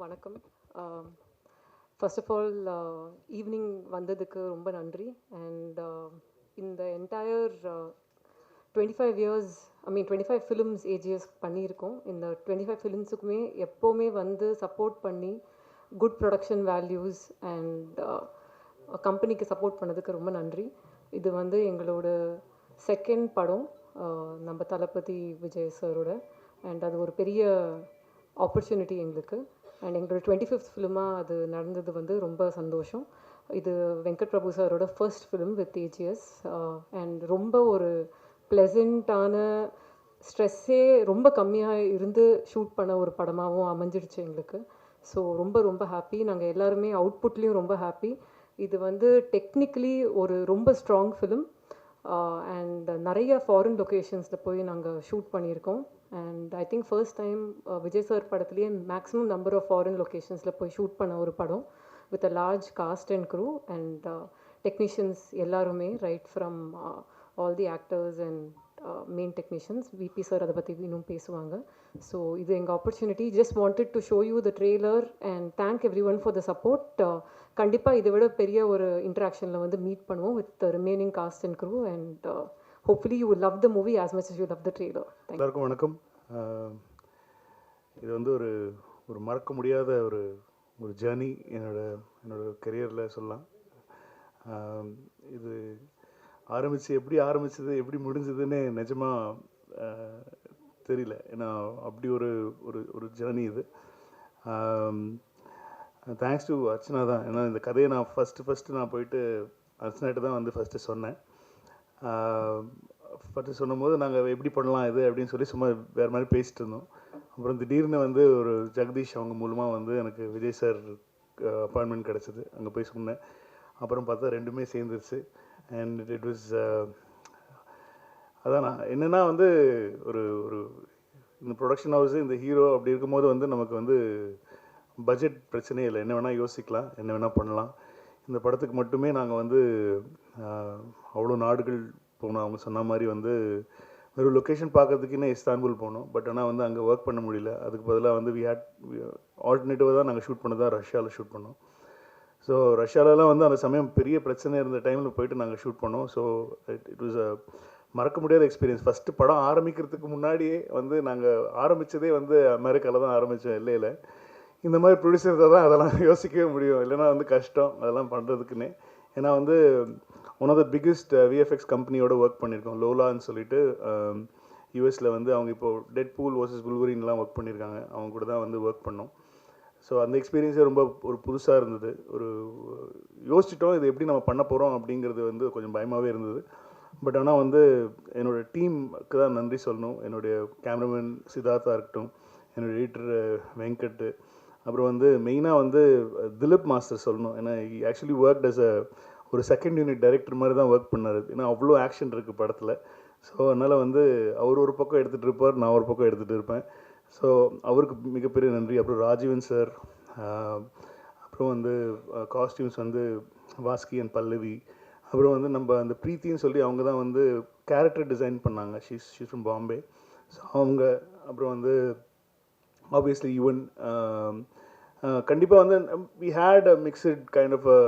வணக்கம். First of all evening வந்ததுக்கு ரொம்ப நன்றி. அண்ட் இந்த என்டையர் 25 இயர்ஸ் 25 ஃபிலிம்ஸ் ஏஜிஎஸ் பண்ணியிருக்கோம். இந்த 25 ஃபிலிம்ஸுக்குமே எப்போவுமே வந்து சப்போர்ட் பண்ணி குட் ப்ரொடக்ஷன் வேல்யூஸ் அண்ட் கம்பெனிக்கு சப்போர்ட் பண்ணதுக்கு ரொம்ப நன்றி. இது வந்து எங்களோட செகண்ட் படம் நம்ம தளபதி விஜய் சாரோட. அண்ட் அது ஒரு பெரிய ஆப்பர்ச்சுனிட்டி எங்களுக்கு. அண்ட் எங்களோட 25th ஃபிலிமாக அது நடந்தது வந்து ரொம்ப சந்தோஷம். இது வெங்கட் பிரபு சாரோட first film with AGS. And ரொம்ப ஒரு ப்ளசண்ட்டான, ஸ்ட்ரெஸ்ஸே ரொம்ப கம்மியாக இருந்து ஷூட் பண்ண ஒரு படமாகவும் அமைஞ்சிடுச்சு எங்களுக்கு. ஸோ ரொம்ப ரொம்ப ஹாப்பி. நாங்கள் எல்லாருமே அவுட்புட்லேயும் ரொம்ப ஹாப்பி. இது வந்து டெக்னிக்கலி ஒரு ரொம்ப ஸ்ட்ராங் ஃபிலிம். அண்ட் நிறைய ஃபாரின் லொக்கேஷன்ஸில் போய் நாங்கள் ஷூட் பண்ணியிருக்கோம். And I think first time Vijay sir படத்துலேயே மேக்ஸிமம் நம்பர் ஆஃப் ஃபாரின் லொக்கேஷன்ஸில் போய் ஷூட் பண்ண ஒரு படம் with a large cast and crew and technicians எல்லாருமே, right from all the actors and main technicians. VP sir அதை பற்றி இன்னும் பேசுவாங்க. ஸோ இது எங்கள் opportunity. Just wanted to show you the trailer and thank every one for the support. கண்டிப்பாக இதை விட பெரிய ஒரு இன்ட்ராக்ஷனில் வந்து மீட் பண்ணுவோம் with the remaining cast and crew and hopefully you will love the movie as much as you love the trailer. எல்லாருக்கும் வணக்கம். இது வந்து ஒரு ஒரு மறக்க முடியாத ஒரு ஒரு ஜேர்னி என்னோட கெரியரில் சொல்லலாம். இது எப்படி ஆரம்பிச்சது எப்படி முடிஞ்சதுன்னு நிஜமாக தெரியல. ஏன்னா அப்படி ஒரு ஒரு ஒரு ஜேர்னி இது. தேங்க்ஸ் டு அர்ச்சனா தான். ஏன்னா இந்த கதையை நான் ஃபஸ்ட்டு நான் போயிட்டு அர்ச்சனாட்ட தான் வந்து ஃபஸ்ட்டு சொன்னேன். ஃபஸ்ட்டு சொன்னும்போது நாங்கள் எப்படி பண்ணலாம் இது அப்படின்னு சொல்லி சும்மா வேறு மாதிரி பேசிகிட்டு இருந்தோம். அப்புறம் திடீர்னு வந்து ஒரு ஜெகதீஷ் அவங்க மூலமாக வந்து எனக்கு விஜய் சார் அப்பாயின்மெண்ட் கிடச்சிது. அங்கே போய் சொன்னேன். அப்புறம் பார்த்தா ரெண்டுமே சேர்ந்துருச்சு. அண்ட் இட் வாஸ் அதான் நான் என்னென்னா வந்து ஒரு ஒரு இந்த ப்ரொடக்ஷன் ஹவுஸு இந்த ஹீரோ அப்படி இருக்கும்போது வந்து நமக்கு வந்து பட்ஜெட் பிரச்சனையே இல்லை. என்ன வேணால் யோசிக்கலாம், என்ன வேணால் பண்ணலாம். இந்த படத்துக்கு மட்டுமே நாங்கள் வந்து அவ்வளோ நாடுகள் போனோம். அவங்க சொன்ன மாதிரி வந்து வெறும் லொக்கேஷன் பார்க்கறதுக்குன்னே இஸ்தான்புல் போனோம். பட் ஆனால் வந்து அங்கே ஒர்க் பண்ண முடியல. அதுக்கு பதிலாக வந்து ஆல்டர்னேட்டிவாக தான் நாங்கள் ஷூட் பண்ணதான் ரஷ்யாவில் ஷூட் பண்ணோம். ஸோ ரஷ்யாவிலலாம் வந்து அந்த சமயம் பெரிய பிரச்சனை இருந்த டைமில் போயிட்டு நாங்கள் ஷூட் பண்ணோம். ஸோ இட் வாஸ் அ மறக்க முடியாத எக்ஸ்பீரியன்ஸ். ஃபஸ்ட்டு படம் ஆரம்பிக்கிறதுக்கு முன்னாடியே வந்து நாங்கள் ஆரம்பித்ததே வந்து அமெரிக்காவில் தான் ஆரம்பித்தோம், எல்லையில். இந்த மாதிரி ப்ரொடியூசர்ஸை தான் அதெல்லாம் யோசிக்கவே முடியும். இல்லைனா வந்து கஷ்டம் அதெல்லாம் பண்ணுறதுக்குன்னே. ஏன்னா வந்து one of the biggest VFX கம்பெனியோட ஒர்க் பண்ணியிருக்கோம், லோலான்னு சொல்லிட்டு. யூஎஸில் வந்து அவங்க இப்போது டெட் பூல் வர்சஸ் புல்வரின்லாம் ஒர்க் பண்ணியிருக்காங்க. அவங்க கூட தான் வந்து ஒர்க் பண்ணோம். ஸோ அந்த எக்ஸ்பீரியன்ஸே ரொம்ப ஒரு புதுசாக இருந்தது. ஒரு யோசிச்சிட்டோம் இது எப்படி நம்ம பண்ண போகிறோம் அப்படிங்கிறது வந்து கொஞ்சம் பயமாகவே இருந்தது. பட் ஆனால் வந்து என்னோடய டீமுக்கு தான் நன்றி சொல்லணும். என்னுடைய கேமராமேன் சித்தார்த்தா இருக்கட்டும், என்னோடய எடிட்டர் வெங்கட், அப்புறம் வந்து மெயினாக வந்து திலீப் மாஸ்டர் சொல்லணும். ஏன்னா ஆக்சுவலி ஒர்க் அஸ் ஒரு செகண்ட் யூனிட் டைரக்டர் மாதிரி தான் ஒர்க் பண்ணார். ஏன்னா அவ்வளோ ஆக்ஷன் இருக்குது படத்தில். ஸோ அதனால் வந்து அவர் ஒரு பக்கம் எடுத்துகிட்டு இருப்பார், நான் ஒரு பக்கம் எடுத்துகிட்டு இருப்பேன். ஸோ அவருக்கு மிகப்பெரிய நன்றி. அப்புறம் ராஜீவன் சார், அப்புறம் வந்து காஸ்டியூம்ஸ் வந்து வாஸ்கி அண்ட் பல்லவி, அப்புறம் வந்து நம்ம அந்த ப்ரீத்தின்னு சொல்லி அவங்க தான் வந்து கேரக்டர் டிசைன் பண்ணாங்க. She's from Bombay. ஸோ அவங்க, அப்புறம் வந்து ஆப்வியஸ்லி யுவன். கண்டிப்பாக வந்து we had a mixed kind of a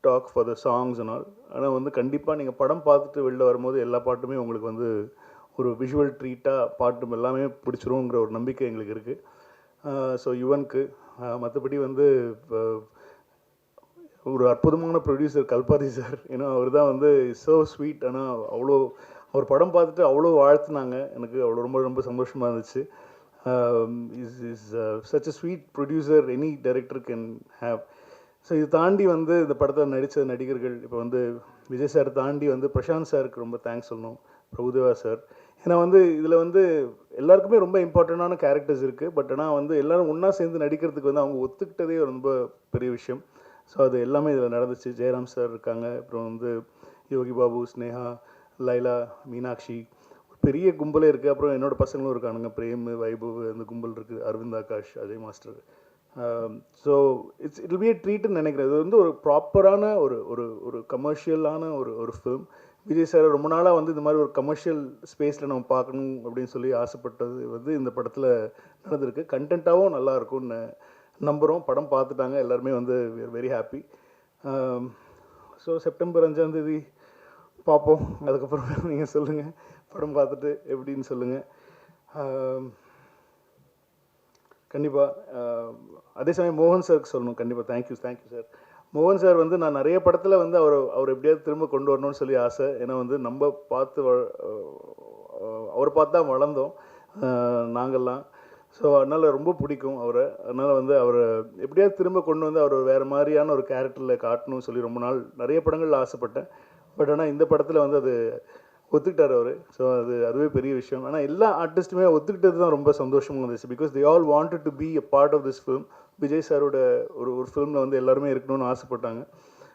talk for the songs and all. ஆனால் வந்து கண்டிப்பாக நீங்கள் படம் பார்த்துட்டு வெளில வரும்போது எல்லா பாட்டுமே உங்களுக்கு வந்து ஒரு விஷுவல் ட்ரீட்டாக பாட்டு எல்லாமே பிடிச்சிருங்கிற ஒரு நம்பிக்கை எங்களுக்கு இருக்குது. ஸோ யுவனுக்கு. மற்றபடி வந்து ஒரு அற்புதமான ப்ரொடியூசர் கல்பாதி சார். ஏன்னா அவர் தான் வந்து ஸோ ஸ்வீட். ஆனால் அவ்வளோ அவர் படம் பார்த்துட்டு அவ்வளோ வாழ்த்துனாங்க. எனக்கு அவ்வளோ ரொம்ப ரொம்ப சந்தோஷமாக இருந்துச்சு. Is such a sweet producer any director can have. So இது தாண்டி வந்து இந்த படத்தில் நடித்த நடிகர்கள், இப்போ வந்து விஜய் சார் தாண்டி வந்து பிரசாந்த் சாருக்கு ரொம்ப தேங்க்ஸ் சொல்லணும், பிரபுதேவா சார். ஏன்னா வந்து இதில் வந்து எல்லாருக்குமே ரொம்ப இம்பார்ட்டண்டான கேரக்டர்ஸ் இருக்குது. பட் ஆனால் வந்து எல்லோரும் ஒன்றா சேர்ந்து நடிக்கிறதுக்கு வந்து அவங்க ஒத்துக்கிட்டதே ரொம்ப பெரிய விஷயம். ஸோ அது எல்லாமே இதில் நடந்துச்சு. ஜெயராம் சார் இருக்காங்க, அப்புறம் வந்து யோகி பாபு, ஸ்னேகா, லைலா, மீனாட்சி, பெரிய கும்பலே இருக்குது. அப்புறம் என்னோடய பசங்களும் இருக்கானுங்க, பிரேம், வைபவ், அந்த கும்பல் இருக்குது, Aravind Akash, Ajay master. So it will be a ட்ரீட்டுன்னு நினைக்கிறேன். இது வந்து ஒரு ப்ராப்பரான ஒரு ஒரு ஒரு கமர்ஷியலான ஒரு ஃபிலிம். விஜய் சார் ரொம்ப நாளாக வந்து இந்த மாதிரி ஒரு கமர்ஷியல் ஸ்பேஸில் நம்ம பார்க்கணும் அப்படின்னு சொல்லி ஆசைப்பட்டது வந்து இந்த படத்தில் நடந்திருக்கு. கண்டென்ட்டாகவும் நல்லா இருக்கும்னு நம்புகிறோம். படம் பார்த்துட்டாங்க எல்லாருமே வந்து we are very happy. So September 5 பார்ப்போம். அதுக்கப்புறம் நீங்கள் சொல்லுங்கள், படம் பார்த்துட்டு எப்படின்னு சொல்லுங்கள். கண்டிப்பாக அதே சமயம் மோகன் சாருக்கு சொல்லணும். கண்டிப்பாக தேங்க்யூ சார். மோகன் சார் வந்து நான் நிறைய படத்தில் வந்து அவர் எப்படியாவது திரும்ப கொண்டு வரணும்னு சொல்லி ஆசை. ஏன்னா வந்து நம்ம பார்த்து அவரை பார்த்து தான் வளர்ந்தோம் நாங்கள்லாம். ஸோ அதனால் ரொம்ப பிடிக்கும் அவரை. அதனால் வந்து அவரை எப்படியாவது திரும்ப கொண்டு வந்து அவர் வேறு மாதிரியான ஒரு கேரக்டரில் காட்டணும்னு சொல்லி ரொம்ப நாள் நிறைய படங்களில் ஆசைப்பட்டேன். பட் ஆனால் இந்த படத்தில் வந்து அது ஒத்துக்கிட்டார் அவர். ஸோ அதுவே பெரிய விஷயம். ஆனால் எல்லா ஆர்டிஸ்ட்டுமே ஒத்துக்கிட்டது தான் ரொம்ப சந்தோஷமாக இருந்துச்சு. Because they all wanted to be a part of this film. Vijay சாரோட ஒரு ஃபிலிமில் வந்து எல்லாருமே இருக்கணும்னு ஆசைப்பட்டாங்க.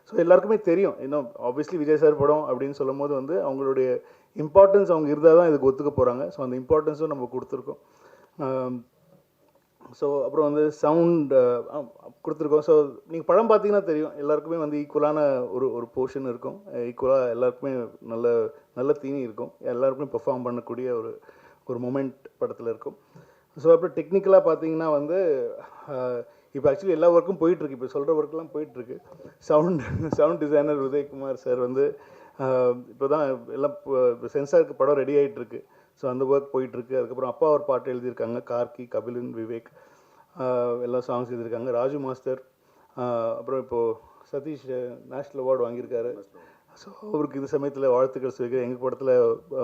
ஸோ எல்லாருக்குமே தெரியும், இன்னும் ஆப்வியஸ்லி விஜய் சார் படம் அப்படின்னு சொல்லும் போது வந்து அவங்களுடைய இம்பார்ட்டன்ஸ் அவங்க இருந்தால் தான் இதுக்கு ஒத்துக்க போகிறாங்க. ஸோ அந்த இம்பார்ட்டன்ஸும் நம்ம கொடுத்துருக்கோம். ஸோ அப்புறம் வந்து சவுண்ட் கொடுத்துருக்கோம். ஸோ நீங்கள் படம் பார்த்தீங்கன்னா தெரியும், எல்லாருக்குமே வந்து ஈக்குவலான ஒரு போர்ஷன் இருக்கும். ஈக்குவலாக எல்லாருக்குமே நல்ல தீனி இருக்கும். எல்லாருக்குமே பெர்ஃபார்ம் பண்ணக்கூடிய ஒரு மொமெண்ட் படத்தில் இருக்கும். ஸோ அப்புறம் டெக்னிக்கலாக பார்த்தீங்கன்னா வந்து இப்போ ஆக்சுவலி எல்லா ஒர்க்கும் போயிட்டுருக்கு. இப்போ சொல்கிற ஒர்க்கெலாம் போயிட்டுருக்கு. சவுண்ட் டிசைனர் உதயகுமார் சார் வந்து இப்போ தான் எல்லாம் இப்போ சென்சாருக்கு படம் ரெடி ஆகிட்டுருக்கு. ஸோ அந்த ஒர்க் போயிட்டுருக்கு. அதுக்கப்புறம் அப்பா ஒரு பாட்டு எழுதியிருக்காங்க, கார்கி, கபிலன், விவேக் எல்லா சாங்ஸ் எழுதியிருக்காங்க. ராஜு மாஸ்டர், அப்புறம் இப்போது சதீஷ் நேஷ்னல் அவார்டு வாங்கியிருக்காரு. ஸோ அவருக்கு இது சமயத்தில் வாழ்த்துக்கள் சொல்லியிருக்காரு. எங்கள் படத்தில்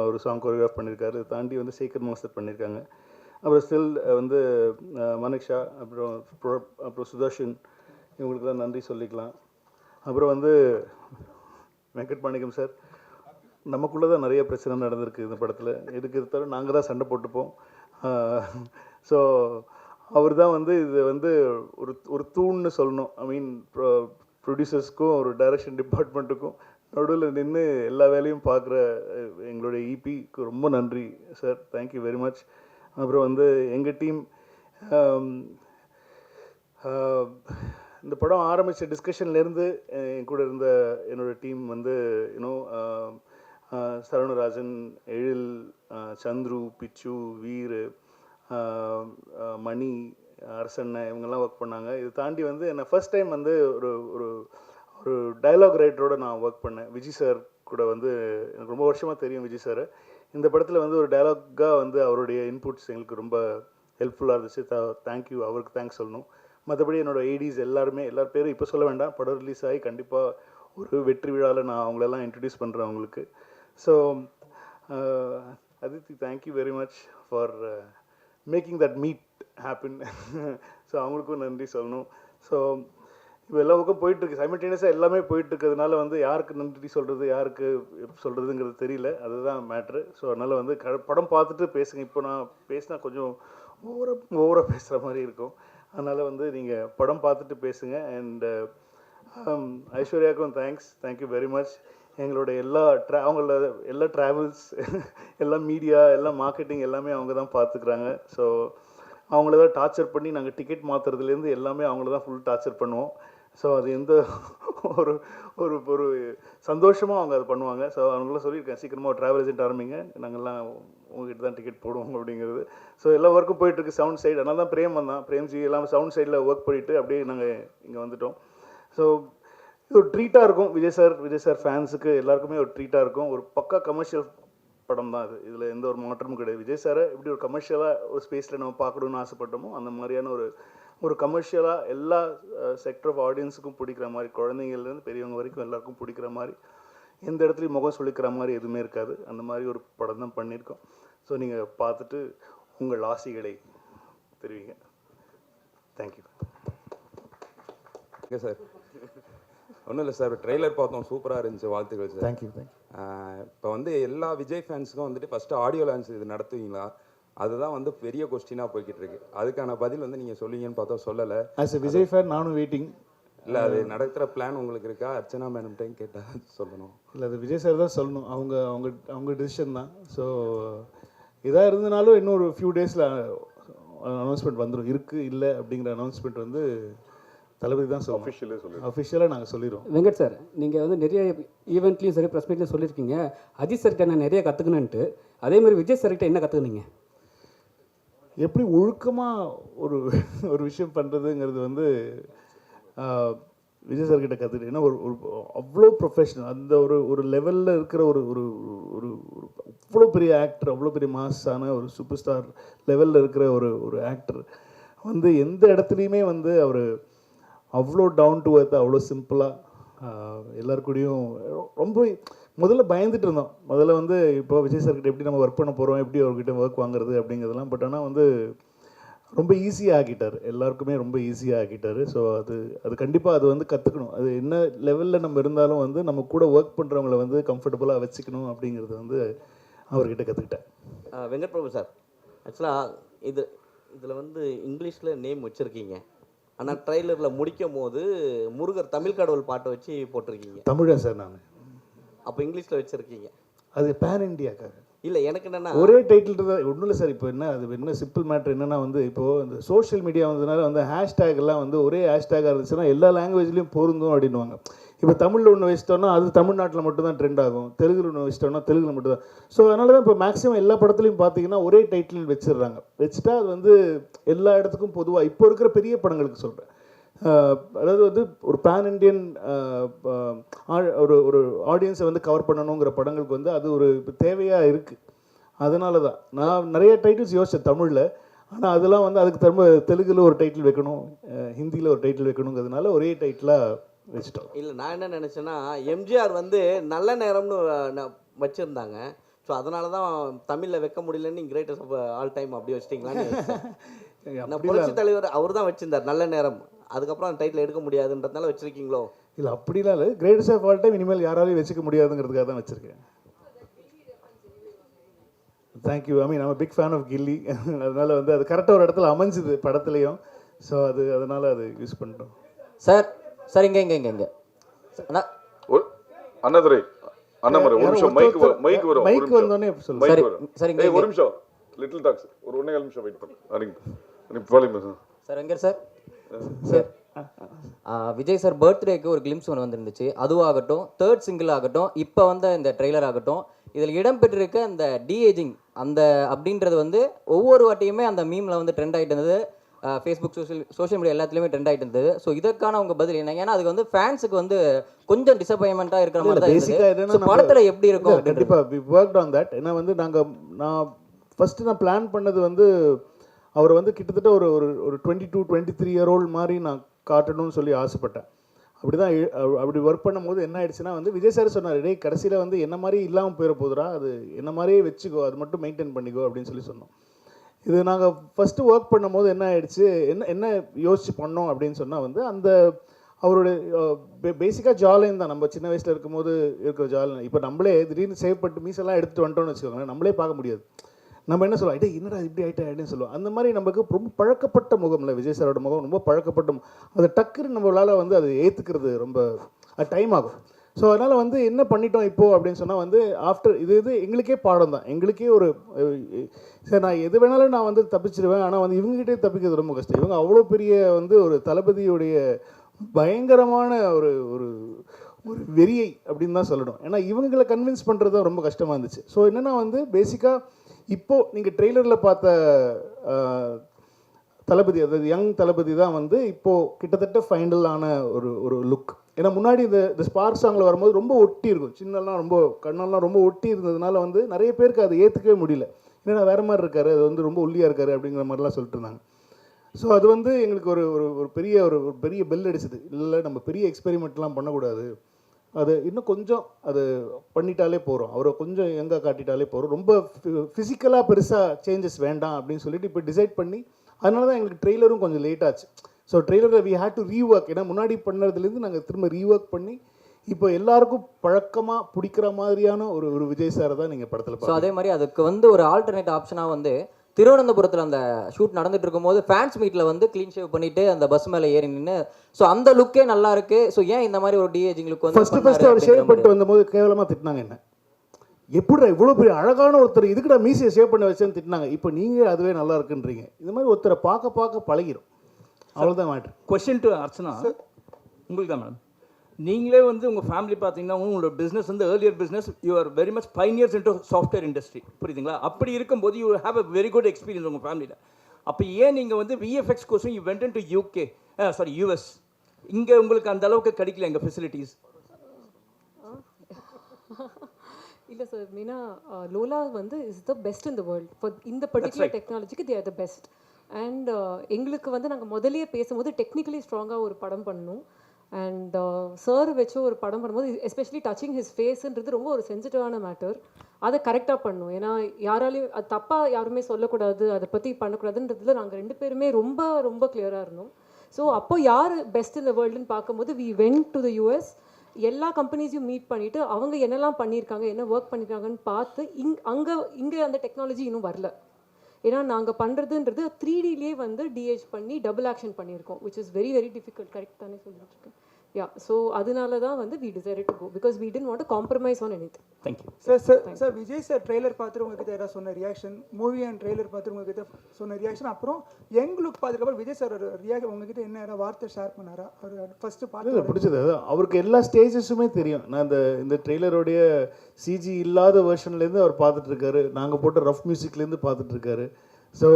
ஒரு சாங் கொரியோகிராஃப் பண்ணியிருக்காரு. இதை தாண்டி வந்து சேகர் மாஸ்டர் பண்ணியிருக்காங்க. அப்புறம் ஸ்டில் வந்து மனிஷா, அப்புறம் சுதர்ஷன், இவங்களுக்கு தான் நன்றி சொல்லிக்கலாம். அப்புறம் வந்து வெங்கட் மாணிக்கம் சார், நமக்குள்ளே தான் நிறைய பிரச்சனை நடந்திருக்கு இந்த படத்தில். இதுக்கு தவிர நாங்கள் தான் சண்டை போட்டுப்போம். ஸோ அவர் தான் வந்து இது வந்து ஒரு தூண்னு சொல்லணும். ஐ மீன் ப்ரொடியூசர்ஸ்க்கும் ஒரு டைரக்ஷன் டிபார்ட்மெண்ட்டுக்கும் நடுவில் நின்று எல்லா வேலையும் பார்க்குற எங்களுடைய இபிக்கு ரொம்ப நன்றி சார். Thank you very much. அப்புறம் வந்து எங்கள் டீம், இந்த படம் ஆரம்பித்த டிஸ்கஷன்லேருந்து என் கூட இருந்த என்னோடய டீம் வந்து சரவணராஜன், எழில், சந்துரு, பிச்சு, வீர், மணி, அரசண்ண, இவங்கெல்லாம் ஒர்க் பண்ணாங்க. இது தாண்டி வந்து என்னை ஃபர்ஸ்ட் டைம் வந்து ஒரு டயலாக் ரைட்டரோட நான் ஒர்க் பண்ணேன். விஜய் சார் கூட வந்து எனக்கு ரொம்ப வருஷமாக தெரியும் விஜய் சார். இந்த படத்தில் வந்து ஒரு டயலாக்காக வந்து அவருடைய இன்புட்ஸ் எங்களுக்கு ரொம்ப ஹெல்ப்ஃபுல்லாக இருந்துச்சு. தேங்க்யூ, அவருக்கு தேங்க்ஸ் சொல்லணும். மற்றபடி என்னோடய ஏடிஸ் எல்லார் பேரும் இப்போ சொல்ல வேண்டாம். படம் ரிலீஸ் ஆகி கண்டிப்பாக ஒரு வெற்றி விழாவில் நான் அவங்களெல்லாம் இன்ட்ரடியூஸ் பண்ணுறேன் அவங்களுக்கு. So Aditi, thank you very much for making that meet happen. So அவங்களுக்கும் நன்றி சொல்லணும். ஸோ இப்போ எல்லா பக்கம் போயிட்டுருக்கு, சைமல்டேனியஸாக எல்லாமே போயிட்டுருக்கிறதுனால வந்து யாருக்கு நன்றி சொல்கிறது, யாருக்கு சொல்கிறதுங்கிறது தெரியல. அதுதான் மேட்ரு. ஸோ அதனால் வந்து படம் பார்த்துட்டு பேசுங்க. இப்போ நான் பேசினா கொஞ்சம் ஓவராக பேசுகிற மாதிரி இருக்கும். அதனால் வந்து நீங்கள் படம் பார்த்துட்டு பேசுங்க. அண்ட் ஐஸ்வர்யாவுக்கும் தேங்க்யூ வெரி மச். எங்களோட அவங்கள எல்லா ட்ராவல்ஸ், எல்லா மீடியா, எல்லா மார்க்கெட்டிங் எல்லாமே அவங்க தான் பார்த்துக்குறாங்க. ஸோ அவங்கள தான் டார்ச்சர் பண்ணி நாங்கள் டிக்கெட் மாற்றுறதுலேருந்து எல்லாமே அவங்கள தான் ஃபுல் டார்ச்சர் பண்ணுவோம். ஸோ அது எந்த ஒரு சந்தோஷமாக அவங்க அதை பண்ணுவாங்க. ஸோ அவங்களாம் சொல்லியிருக்கேன், சீக்கிரமாக ஒரு ட்ராவல் ஏஜென்ட் ஆரம்பிங்க, நாங்கள்லாம் உங்ககிட்ட தான் டிக்கெட் போடுவோம் அப்படிங்கிறது. ஸோ எல்லா ஒர்க்கும் போயிட்டுருக்கு சவுண்ட் சைடு. அதனால தான் பிரேம்ஜி எல்லாம் சவுண்ட் சைடில் ஒர்க் பண்ணிவிட்டு அப்படியே நாங்கள் இங்கே வந்துட்டோம். ஸோ இது ஒரு ட்ரீட்டாக இருக்கும். விஜய் சார் ஃபேன்ஸுக்கு எல்லாருக்குமே ஒரு ட்ரீட்டாக இருக்கும். ஒரு பக்கா கமர்ஷியல் படம் தான் இது. இதில் எந்த ஒரு மாற்றமும் கிடையாது. விஜய் சாரை எப்படி ஒரு கமர்ஷியலாக ஒரு ஸ்பேஸில் நம்ம பார்க்கணுன்னு ஆசைப்பட்டோமோ அந்த மாதிரியான ஒரு கமர்ஷியலாக எல்லா செக்டர் ஆஃப் ஆடியன்ஸுக்கும் பிடிக்கிற மாதிரி, குழந்தைங்கள்லேருந்து பெரியவங்க வரைக்கும் எல்லாருக்கும் பிடிக்கிற மாதிரி, எந்த இடத்துலையும் முகம் சொல்லிக்கிற மாதிரி எதுவுமே இருக்காது. அந்த மாதிரி ஒரு படம் தான் பண்ணியிருக்கோம். ஸோ நீங்கள் பார்த்துட்டு உங்கள் ஆசைகளை தெரிவிங்க. தேங்க்யூ. ஓகே சார், ஒன்றும் இல்லை சார், ட்ரெய்லர் பார்த்தோம், சூப்பராக இருந்துச்சு, வாழ்த்துக்கள் சார். தேங்க்யூ. இப்போ வந்து எல்லா விஜய் ஃபேன்ஸுக்கும் வந்துட்டு ஃபஸ்ட்டு ஆடியோ லான்ச் இது நடத்துவீங்களா? அதுதான் வந்து பெரிய கொஸ்டினாக போய்கிட்டு இருக்கு. அதுக்கான பதில் வந்து நீங்கள் சொல்லுவீங்கன்னு பார்த்தா சொல்லலை. ஆஸ் எ விஜய் ஃபேன் நானும் வெயிட்டிங். இல்லை, அது நடத்துகிற பிளான் உங்களுக்கு இருக்கா? அர்ச்சனா மேடம் டைம் கேட்டால் சொல்லணும். இல்லை, அது விஜய் சார் தான் சொல்லணும். அவங்க டிசிஷன் தான். ஸோ இதாக இருந்தனாலும் இன்னும் ஒரு ஃபியூ டேஸில் அனௌன்ஸ்மெண்ட் வந்துடும். இருக்குது இல்லை அப்படிங்கிற அனௌன்ஸ்மெண்ட் வந்து தளபதி தான் சொல்லணும். அஃபிஷியலாக நாங்கள் சொல்லிடுவோம். வெங்கட் சார், நீங்கள் வந்து நிறைய ஈவெண்ட்லேயும் சரி ப்ரெஸ் மீட்லையும் சொல்லியிருக்கீங்க, அஜித் சார்கிட்ட நான் நிறைய கற்றுக்கணுன்ட்டு. அதேமாதிரி விஜய் சார்கிட்ட என்ன கற்றுக்குனீங்க? எப்படி ஒழுக்கமாக ஒரு ஒரு விஷயம் பண்ணுறதுங்கிறது வந்து விஜய் சார் கிட்ட கற்றுக்கிட்டேன். ஏன்னா ஒரு ஒரு அவ்வளோ ப்ரொஃபஷனல், அந்த ஒரு ஒரு லெவலில் இருக்கிற ஒரு ஒரு ஒரு ஒரு அவ்வளோ பெரிய ஆக்டர், அவ்வளோ பெரிய மாஸான ஒரு சூப்பர் ஸ்டார் லெவலில் இருக்கிற ஒரு ஒரு ஆக்டர் வந்து எந்த இடத்துலையுமே வந்து அவர் அவ்வளோ டவுன் டு எர்த், அவ்வளோ சிம்பிளாக எல்லாருக்கூடையும் ரொம்ப முதல்ல பயந்துட்டு இருந்தோம். முதல்ல வந்து இப்போ விஜய் சார்கிட்ட எப்படி நம்ம ஒர்க் பண்ண போகிறோம், எப்படி அவர்கிட்ட ஒர்க் வாங்குறது அப்படிங்கிறதெல்லாம். பட் ஆனால் வந்து ரொம்ப ஈஸியாக ஆக்கிட்டார், எல்லாருக்குமே ரொம்ப ஈஸியாக ஆக்கிட்டார். ஸோ அது அது கண்டிப்பாக அது வந்து கற்றுக்கணும். அது என்ன லெவலில் நம்ம இருந்தாலும் வந்து நம்ம கூட ஒர்க் பண்ணுறவங்கள வந்து கம்ஃபர்டபுளாக வச்சுக்கணும் அப்படிங்கிறது வந்து அவர்கிட்ட கற்றுக்கிட்டேன். வெங்கட் பிரபு சார், ஆக்சுவலாக இதில் வந்து இங்கிலீஷில் நேம் வச்சுருக்கீங்க, ஆனால் ட்ரெய்லரில் முடிக்கும் போது முருகர் தமிழ் கடவுள் பாட்டை வச்சு போட்டிருக்கீங்க. தமிழன் சார் நான். அப்போ இங்கிலீஷில் வச்சுருக்கீங்க. அது பேன் இண்டியாக்காக இல்லை, எனக்கு என்னென்னா ஒரே டைட்டில் தான் ஒன்றும் இல்லை சார். இப்போ என்ன அது என்ன சிம்பிள் மேட்ரு என்னென்னா வந்து இப்போது இந்த சோஷியல் மீடியா வந்ததுனால வந்து ஹேஷ்டேக் எல்லாம் வந்து ஒரே ஹேஷ்டேக்காக இருந்துச்சுன்னா எல்லா லாங்குவேஜ்லேயும் பொருந்தும் அப்படின்வாங்க. இப்போ தமிழில் ஒன்று வச்சிட்டோம்னா அது தமிழ்நாட்டில் மட்டும்தான் ட்ரெண்ட் ஆகும், தெலுங்குல ஒன்று வச்சிட்டோம்னா தெலுங்குல மட்டும் தான். ஸோ அதனால தான் இப்போ மேக்ஸிமம் எல்லா படத்துலையும் பார்த்தீங்கன்னா ஒரே டைட்டில் வச்சிடுறாங்க. வச்சுட்டா அது வந்து எல்லா இடத்துக்கும் பொதுவாக இப்போ இருக்கிற பெரிய படங்களுக்கு சொல்கிறேன். அதாவது வந்து ஒரு பேன் இண்டியன் ஒரு ஒரு ஆடியன்ஸை வந்து கவர் பண்ணணுங்கிற படங்களுக்கு வந்து அது ஒரு தேவையாக இருக்குது. அதனால தான் நான் நிறைய டைட்டில்ஸ் யோசித்தேன் தமிழில். ஆனால் அதெல்லாம் வந்து அதுக்கு திரும்ப தெலுங்கில் ஒரு டைட்டில் வைக்கணும், ஹிந்தியில் ஒரு டைட்டில் வைக்கணுங்கிறதுனால ஒரே டைட்டிலாக வச்சுட்டோம். இல்லை, நான் என்ன நினச்சேன்னா எம்ஜிஆர் வந்து நல்ல நேரம்னு வச்சுருந்தாங்க. ஸோ அதனால தான் தமிழில் வைக்க முடியலன்னு கிரேட்டஸ்ட் ஆஃப் ஆல் டைம் அப்படி வச்சிட்டிங்களான்னு. புரட்சி தலைவர் அவர் தான் வச்சிருந்தார் நல்ல நேரம், அதுக்கப்புறம் அந்த டைட்டில் எடுக்க முடியாதுன்றதுனால வச்சுருக்கீங்களோ? இல்லை, அப்படிலாம் இல்லை. கிரேட்டஸ்ட் ஆஃப் ஆல் டைம் இனிமேல் யாராலையும் வச்சுக்க முடியாதுங்கிறதுக்காக தான் வச்சுருக்கேன். Thank you. I mean I'm big fan of Ghilli. அதனால வந்து அது கரெக்டாக ஒரு இடத்துல அமைஞ்சுது படத்துலையும். ஸோ அதனால அது யூஸ் பண்ணிட்டோம். சார் சார் இங்கே அண்ணாதுரை அண்ணாமரை ஒரு நிமிஷம் மைக் வரும். மைக் வந்தோடனே சொல்லுங்க. சார் ஒரு நிமிஷம் லிட்டில் டாக்ஸ் ஒரு 1.5 நிமிஷம் வெயிட் பண்ணுங்க. சார் எங்கே சார்? சார் விஜய் சார் பர்த்டேக்கு ஒரு கிளிம்ஸ் ஒன்று வந்துருந்துச்சு. அதுவாகட்டும், தேர்ட் சிங்கிள் ஆகட்டும், இப்போ வந்த இந்த ட்ரெய்லர் ஆகட்டும், இதில் இடம்பெற்றிருக்க அந்த டிஏஜிங் அந்த அப்படின்றது வந்து ஒவ்வொரு வாட்டியுமே அந்த மீமில் வந்து ட்ரெண்ட் ஆகிட்டு இருந்தது. ஃபேஸ்புக் சோஷியல் மீடியா எல்லாத்துலேயுமே ட்ரெண்ட் ஆகிட்டு இருந்தது. ஸோ இதற்கான உங்கள் பதில் என்ன? ஏன்னா அதுக்கு வந்து ஃபேன்ஸுக்கு வந்து கொஞ்சம் டிசப்பாயின்மெண்ட்டாக இருக்கிற மாதிரி தான் இருந்தது. படத்தில் எப்படி இருக்கும்? கண்டிப்பாக வி ஒர்க்ட் ஆன் தட். ஏன்னா வந்து நான் ஃபஸ்ட்டு நான் பிளான் பண்ணது வந்து அவர் வந்து கிட்டத்தட்ட ஒரு ஒரு 22-23 இயர் ஓல்டு மாதிரி நான் காட்டணும்னு சொல்லி ஆசைப்பட்டேன். அப்படி ஒர்க் பண்ணும்போது என்ன ஆயிடுச்சுன்னா வந்து விஜய் சார் சொன்னார், டேய் கடைசியில் வந்து என்ன மாதிரி இல்லாமல் போயிட போதுரா, அது என்ன மாதிரியே வச்சுக்கோ, அது மட்டும் மெயின்டைன் பண்ணிக்கோ அப்படின்னு சொல்லி சொன்னோம். இது நாங்கள் ஃபஸ்ட்டு ஒர்க் பண்ணும்போது என்ன ஆயிடுச்சு, என்ன யோசிச்சு பண்ணோம் அப்படின்னு சொன்னால் வந்து அந்த அவருடைய பேசிக்காக ஜாலின் தான். நம்ம சின்ன வயசில் இருக்கும்போது இருக்கிற ஜாலின் இப்போ நம்மளே திடீர்னு சேவ் பண்ணிட்டு மீசெல்லாம் எடுத்துகிட்டு வந்துட்டோம்னு வச்சுக்கோங்களேன், நம்மளே பார்க்க முடியாது. நம்ம என்ன சொல்லுவோம், ஐட்டே என்னடா இப்படி ஆகிட்டேன் அப்படின்னு சொல்லுவோம். அந்த மாதிரி நமக்கு ரொம்ப பழக்கப்பட்ட முகம் இல்லை, விஜய் சாரோட முகம் ரொம்ப பழக்கப்பட்ட அதை டக்குன்னு நம்மளால் வந்து அதை ஏற்றுக்கிறது ரொம்ப டைம் ஆகும். ஸோ அதனால் வந்து என்ன பண்ணிட்டோம் இப்போது அப்படின்னு சொன்னால் வந்து ஆஃப்டர் இது எங்களுக்கே பாடம் தான். எங்களுக்கே ஒரு சரி நான் எது வேணாலும் நான் வந்து தப்பிச்சிடுவேன், ஆனால் வந்து இவங்ககிட்டே தப்பிக்கிறது ரொம்ப கஷ்டம். இவங்க அவ்வளோ பெரிய வந்து ஒரு தளபதியுடைய பயங்கரமான ஒரு ஒரு ஒரு வெறியை அப்படின்னு தான் சொல்லணும். ஏன்னா இவங்களை கன்வின்ஸ் பண்ணுறது தான் ரொம்ப கஷ்டமாக இருந்துச்சு. ஸோ என்னென்னா வந்து பேசிக்காக இப்போது நீங்கள் ட்ரெய்லரில் பார்த்த தளபதி, அதாவது யங் தளபதி தான் வந்து இப்போது கிட்டத்தட்ட ஃபைனலான ஒரு லுக். ஏன்னா முன்னாடி இந்த ஸ்பார்க் சாங்கில் வரும்போது ரொம்ப ஒட்டி இருக்கும், சின்னெல்லாம் ரொம்ப கண்ணெல்லாம் ரொம்ப ஒட்டி இருந்ததுனால வந்து நிறைய பேருக்கு அதை ஏற்றுக்கவே முடியல. ஏன்னா வேறு மாதிரி இருக்காரு, அது வந்து ரொம்ப ஒல்லியாக இருக்காரு அப்படிங்கிற மாதிரிலாம் சொல்லிட்டு இருந்தாங்க. ஸோ அது வந்து எங்களுக்கு ஒரு பெரிய பெல் அடிச்சது. இல்லை நம்ம பெரிய எக்ஸ்பெரிமெண்ட்லாம் பண்ணக்கூடாது, அது இன்னும் கொஞ்சம் அது பண்ணிட்டாலே போகிறோம், அவரை கொஞ்சம் எங்கே காட்டிட்டாலே போகிறோம், ரொம்ப ஃபிசிக்கலாக பெருசாக சேஞ்சஸ் வேண்டாம் அப்படின்னு சொல்லிட்டு இப்போ டிசைட் பண்ணி அதனால தான் எங்களுக்கு ட்ரெய்லரும் கொஞ்சம் லேட் ஆச்சு. ஸோ ட்ரெய்லரில் வி ஹேட் டு ரீஒர்க். ஏன்னா முன்னாடி பண்ணதுலேருந்து நாங்கள் திரும்ப ரீஒர்க் பண்ணி இப்போ எல்லாருக்கும் பழக்கமாக பிடிக்கிற மாதிரியான ஒரு விஜய் சாரை தான் நீங்கள் படத்தில் பார்த்து. ஸோ அதே மாதிரி அதுக்கு வந்து ஒரு ஆல்டர்னேட் ஆப்ஷனாக வந்து திருவனந்தபுரத்தில் அந்த ஷூட் நடந்துட்டு இருக்கும்போது ஃபேன்ஸ் மீட்டில் வந்து க்ளீன் ஷேவ் பண்ணிட்டு அந்த பஸ் மேலே ஏறி நின்று, ஸோ அந்த லுக்கே நல்லா இருக்கு. ஸோ ஏன் இந்த மாதிரி ஒரு டிஏஜிங் லுக் வந்து ஃபர்ஸ்ட் அவர் ஷேவ் பண்ணிட்டு வந்தபோது கேவலமாக திட்டினாங்க, என்ன எப்படிடா இவ்வளோ பெரிய அழகான ஒருத்தர் இதுக்குடா மீசியை ஷேவ் பண்ணி வச்சேன்னு திட்டினாங்க. இப்போ நீங்கள் அதுவே நல்லா இருக்குன்றீங்க. இந்த மாதிரி ஒருத்தரை பார்க்க பழகிடும், அவ்வளோதான் மேட்ரு. கொஸ்டின் டு அர்ச்சனா, உங்களுக்கு தான் மேடம். நீங்களே வந்து உங்கள் ஃபேமிலி பார்த்தீங்கன்னா உங்களோட பிஸ்னஸ் வந்து earlier business, you are very much pioneers into software industry, புரியுதுங்களா? அப்படி இருக்கும்போது you have a very good experience உங்கள் ஃபேமிலியில். அப்போ ஏன் நீங்கள் வந்து விஎஃப்எக்ஸ் கோர்ஸும் you went to UK sorry US, இங்கே உங்களுக்கு அந்த அளவுக்கு கிடைக்கல எங்கள் ஃபெசிலிட்டிஸ்? இல்லை சார், மெயினாக லோலா வந்து is the best in the world for இந்த பர்டிகுலர் டெக்னாலஜிக்கு they are the best. And எங்களுக்கு வந்து நாங்கள் முதலியே பேசும்போது டெக்னிக்கலி ஸ்ட்ராங்காக ஒரு படம் பண்ணணும். அண்ட் சார் வச்சு ஒரு படம் பண்ணும்போது எஸ்பெஷலி டச்சிங் ஹிஸ் ஃபேஸுன்றது ரொம்ப ஒரு சென்சிட்டிவான மேட்டர். அதை கரெக்டாக பண்ணணும். ஏன்னா யாராலையும் அது தப்பாக யாருமே சொல்லக்கூடாது, அதை பற்றி பண்ணக்கூடாதுன்றதுல நாங்கள் 2 பேருமே ரொம்ப ரொம்ப கிளியராக இருந்தோம். ஸோ அப்போ யார் பெஸ்ட் இந்த வேர்ல்டுன்னு பார்க்கும்போது we went to the US. எல்லா கம்பெனிஸையும் மீட் பண்ணிவிட்டு அவங்க என்னெல்லாம் பண்ணியிருக்காங்க, என்ன ஒர்க் பண்ணியிருக்காங்கன்னு பார்த்து இங்கே அந்த டெக்னாலஜி இன்னும் வரல. ஏன்னா நாங்கள் பண்ணுறதுன்றது 3Dலேயே வந்து டிஹெச் பண்ணி டபுள் ஆக்ஷன் பண்ணியிருக்கோம், which is very very difficult. Correct தானே சொல்லிட்டு இருக்கேன்? யா, ஸோ அதனால தான் வந்து we decided to go because we didn't want to compromise on anything. Thank you sir. Vijay sir trailer பார்த்துட்டு உங்ககிட்ட ஏதாவது சொன்ன ரியாக்ஷன், மூவி அண்ட் ட்ரெய்லர் பார்த்துட்டு உங்ககிட்ட சொன்ன ரியாக்ஷன், அப்புறம் யங் லுக் பார்த்துக்கப்புறம் விஜய் சார் உங்ககிட்ட என்ன ஏதாவது வார்த்தை ஷேர் பண்ணாரா? அவர் ஃபர்ஸ்ட் பார்த்து பிடிச்சது அவருக்கு எல்லா ஸ்டேஜஸுமே தெரியும். நான் இந்த ட்ரெய்லரோடைய சிஜி இல்லாத வெர்ஷன்லேருந்து அவர் பார்த்துட்ருக்காரு, நாங்கள் போட்ட ரஃப் மியூசிக்லேருந்து பார்த்துட்ருக்காரு. ஸோ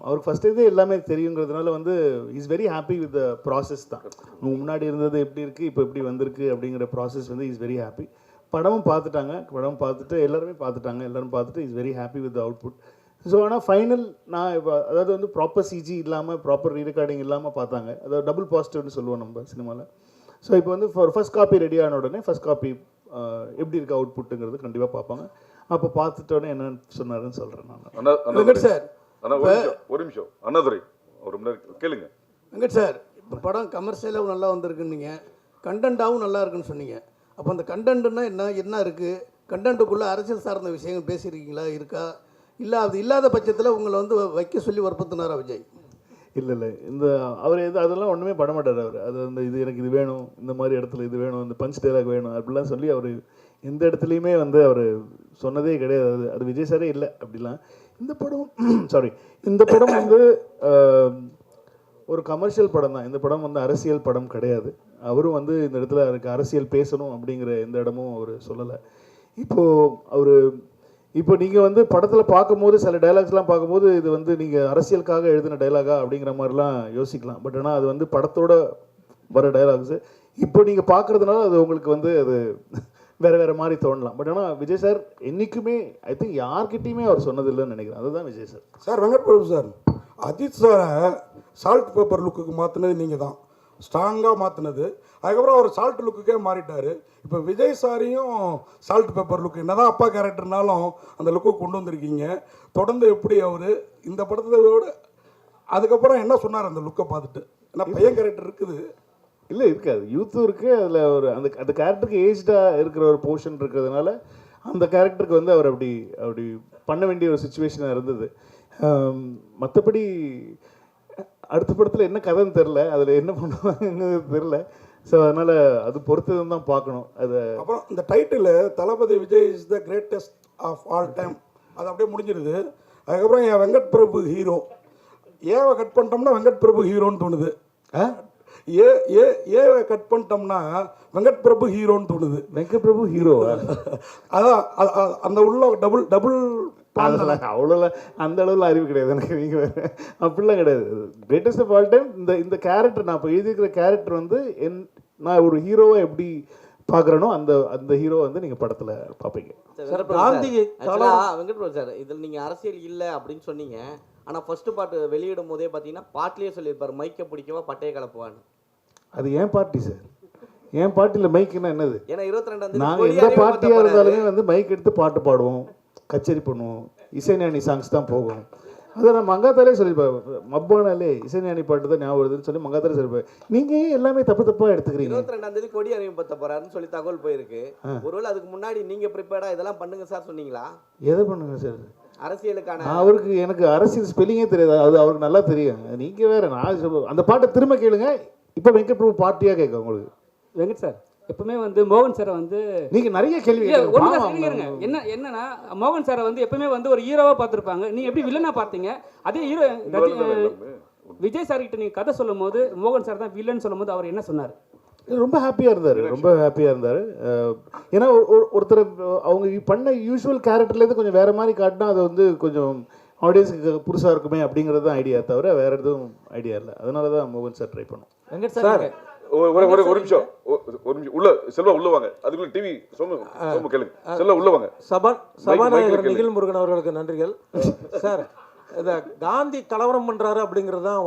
அவருக்கு ஃபஸ்ட்டு எல்லாமே தெரியுங்கிறதுனால வந்து is very happy with the process தான். முன்னாடி இருந்தது எப்படி இருக்குது, இப்போ எப்படி வந்திருக்கு அப்படிங்கிற ப்ராசஸ் வந்து இஸ் வெரி ஹாப்பி. படமும் பார்த்துட்டாங்க, படம் பார்த்துட்டு எல்லாரும் பார்த்துட்டு is very happy with the output. So ஆனால் ஃபைனல் நான் இப்போ அதாவது வந்து ப்ராப்பர் சிஜி இல்லாமல் ப்ராப்பர் ரீரெக்கார்டிங் இல்லாமல் பார்த்தாங்க. அதாவது டபுள் பாசிட்டிவ்னு சொல்லுவோம் நம்ம சினிமாவில். ஸோ இப்போ வந்து ஃபர்ஸ்ட் காப்பி ரெடி ஆன உடனே ஃபர்ஸ்ட் காப்பி எப்படி இருக்குது அவுட்புட்டுங்கிறது கண்டிப்பாக பார்ப்பாங்க. அப்போ பார்த்துட்டோன்னே என்னன்னு சொன்னாருன்னு சொல்கிறேன் நான். வெங்கட் சார், ஒரு நிமிஷம் அண்ணாதுரை, ஒரு கேளுங்க. வெங்கட் சார், இப்போ படம் கமர்ஷியலாகவும் நல்லா வந்திருக்குன்னீங்க, கண்டென்ட்டாகவும் நல்லா இருக்குன்னு சொன்னீங்க. அப்போ அந்த கண்டென்ட்னா என்ன இருக்குது? கண்டென்ட்டுக்குள்ளே அரசியல் சார்ந்த விஷயங்கள் பேசியிருக்கீங்களா, இருக்கா? இல்லை அது இல்லாத பட்சத்தில் உங்களை வந்து வைக்க சொல்லி வற்புறுத்தினாரா விஜய்? இல்லை இந்த அவர் அதெல்லாம் ஒன்றுமே பண்ண மாட்டார் அவர். அது அந்த இது எனக்கு இது வேணும், இந்த மாதிரி இடத்துல இது வேணும், இந்த பஞ்ச் டைலாக் வேணும் அப்படிலாம் சொல்லி அவர் எந்த இடத்துலையுமே வந்து அவர் சொன்னதே கிடையாது. அது விஜய் சாரே இல்லை அப்படிலாம். இந்த படம் வந்து ஒரு கமர்ஷியல் படம் தான். இந்த படம் வந்து அரசியல் படம் கிடையாது. அவரும் வந்து இந்த இடத்துல அதுக்கு அரசியல் பேசணும் அப்படிங்கிற எந்த இடமும் அவர் சொல்லலை. இப்போ நீங்கள் வந்து படத்தில் பார்க்கும்போது சில டைலாக்ஸ்லாம் பார்க்கும்போது இது வந்து நீங்கள் அரசியலுக்காக எழுதின டைலாகா அப்படிங்கிற மாதிரிலாம் யோசிக்கலாம். பட் ஆனால் அது வந்து படத்தோட வர டைலாக்ஸு. இப்போ நீங்கள் பார்க்குறதுனால அது உங்களுக்கு வந்து அது வேறு மாதிரி தோணலாம். பட் ஆனால் விஜய் சார் என்றைக்குமே ஐ திங்க் யார்கிட்டையுமே அவர் சொன்னதில்லைன்னு நினைக்கிறேன். அதுதான் Vijay sir. Sir Venkat Prabhu sir, Ajith சாரை சால்ட் பேப்பர் லுக்குக்கு மாற்றினது நீங்கள் தான், ஸ்ட்ராங்காக மாற்றினது. அதுக்கப்புறம் அவர் சால்ட் லுக்குக்கே மாறிட்டார். இப்போ விஜய் சாரையும் சால்ட் பேப்பர் லுக்கு என்ன தான் அப்பா கேரக்டர்னாலும் அந்த லுக்கு கொண்டு வந்திருக்கீங்க. தொடர்ந்து எப்படி அவர் இந்த படத்தோட அதுக்கப்புறம் என்ன சொன்னார் அந்த லுக்கை பார்த்துட்டு? ஏன்னா பையன் கேரக்டர் இருக்குது, இல்லை இருக்காது, யூத்தும் இருக்குது. அதில் ஒரு அந்த கேரக்டருக்கு ஏஜ்டாக இருக்கிற ஒரு போர்ஷன் இருக்கிறதுனால அந்த கேரக்டருக்கு வந்து அவர் அப்படி பண்ண வேண்டிய ஒரு சுச்சுவேஷனாக இருந்தது. மற்றபடி அடுத்த படத்தில் என்ன கதைன்னு தெரில, அதில் என்ன பண்ணுவாங்கன்னு தெரில. ஸோ அதனால் அது பொறுத்து தான் பார்க்கணும். அது அப்புறம் இந்த title Thalapathy Vijay is the greatest of all time, அது அப்படியே முடிஞ்சிருது. அதுக்கப்புறம் என் வெங்கட் பிரபு ஹீரோ, ஏவை கட் பண்ணிட்டோம்னா வெங்கட் பிரபு ஹீரோன்னு தோணுது. ஏவை கட் பண்ணிட்டோம்னா வெங்கட் பிரபு ஹீரோன்னு தோணுது. வெங்கட் பிரபு ஹீரோ அதான் அந்த உள்ள டபுள் அவ்வளோலாம் அந்த அளவுல அறிவு கிடையாது எனக்கு. நீங்கள் வேறு அப்படிலாம் கிடையாது. கிரேட்டஸ்ட் ஆஃப் ஆல் டைம் இந்த கேரக்டர் நான் இப்போ எழுதியிருக்கிற கேரக்டர் வந்து நான் ஒரு ஹீரோவை எப்படி பார்க்குறேனோ அந்த ஹீரோ வந்து நீங்கள் படத்தில் பார்ப்பீங்க. வெங்கட் பிரபு சார், இதில் நீங்கள் அரசியல் இல்லை அப்படின்னு சொன்னீங்க. ஆனால் ஃபர்ஸ்ட் பாட்டு வெளியிடும் போதே பார்த்தீங்கன்னா பாட்டிலே சொல்லியிருப்பார், மைக்கை பிடிக்கவா பட்டையை கலப்புவான்னு. அது ஏன் பார்ட்டி சார், ஏன் பார்ட்டியில் மைக்குன்னா என்னது? ஏன்னா 22 நாங்கள் எந்த பார்ட்டியாக இருந்தாலுமே வந்து மைக் எடுத்து பாட்டு பாடுவோம், கச்சேரி பண்ணுவோம், இசைஞானி சாங்ஸ் தான் போகும். அதை நான் மங்காத்தாலே சொல்லியிருப்பேன், மப்பானாலே இசைஞானி பாட்டு தான் ஞாபகம் வருதுன்னு சொல்லி மங்காத்தாலே சொல்லியிருப்பேன். நீங்கள் எல்லாமே தப்பாக எடுத்துக்கிறீங்க. 22 கொடி அறிமுகப்படுத்த போறாருன்னு சொல்லி தகவல் போயிருக்கு. ஒருவேளை அதுக்கு முன்னாடி நீங்கள் ப்ரிப்பேர்டாக இதெல்லாம் பண்ணுங்க சார் சொன்னீங்களா? எதை பண்ணுங்க சார்? அரசியலுக்கான அவருக்கு எனக்கு அரசியல் ஸ்பெல்லிங்கே தெரியாது, அது அவருக்கு நல்லா தெரியும். நீங்கள் வேறு நான் அந்த பாட்டை திரும்ப கேளுங்க. இப்போ வெங்கட் பிரபு பார்ட்டியாக கேட்க உங்களுக்கு. வெங்கட் சார் எப்பவுமே வந்து மோகன் சாரை வந்து நீங்கள் நிறைய கேள்வி என்னன்னா மோகன் சாரை வந்து எப்பவுமே வந்து ஒரு ஹீரோவாக பார்த்துருப்பாங்க. நீங்கள் எப்படி வில்லனாக பார்த்தீங்க? அதே ஹீரோ விஜய் சார் கிட்ட நீங்கள் கதை சொல்லும் போது மோகன் சார் தான் வில்லன் சொல்லும் போது அவர் என்ன சொன்னார்? ரொம்ப ஹாப்பியாக இருந்தார். ஏன்னா ஒருத்தர் அவங்க பண்ண யூஸ்வல் கேரக்டர்லேருந்து கொஞ்சம் வேறு மாதிரி காட்டினா அது வந்து கொஞ்சம் ஆடியன்ஸுக்கு புதுசாக இருக்குமே அப்படிங்கிறது தான் ஐடியா தவிர வேறு எதுவும் ஐடியா இல்லை. அதனால தான் மோகன் சார் ட்ரை பண்ணோம். வெங்கட் சார் ஒரு நிமிஷம் உள்ள செல்வா உள்ள வாங்க. அதுக்குள்ள டிவி சோமு கேளுங்க. செல்வா உள்ள வாங்க. சபாநாயகர் நிகில் முருகன் அவர்களுக்கு நன்றிகள். சார் இந்த காந்தி கலவரம் பண்றாரு அப்படிங்கிறது தான்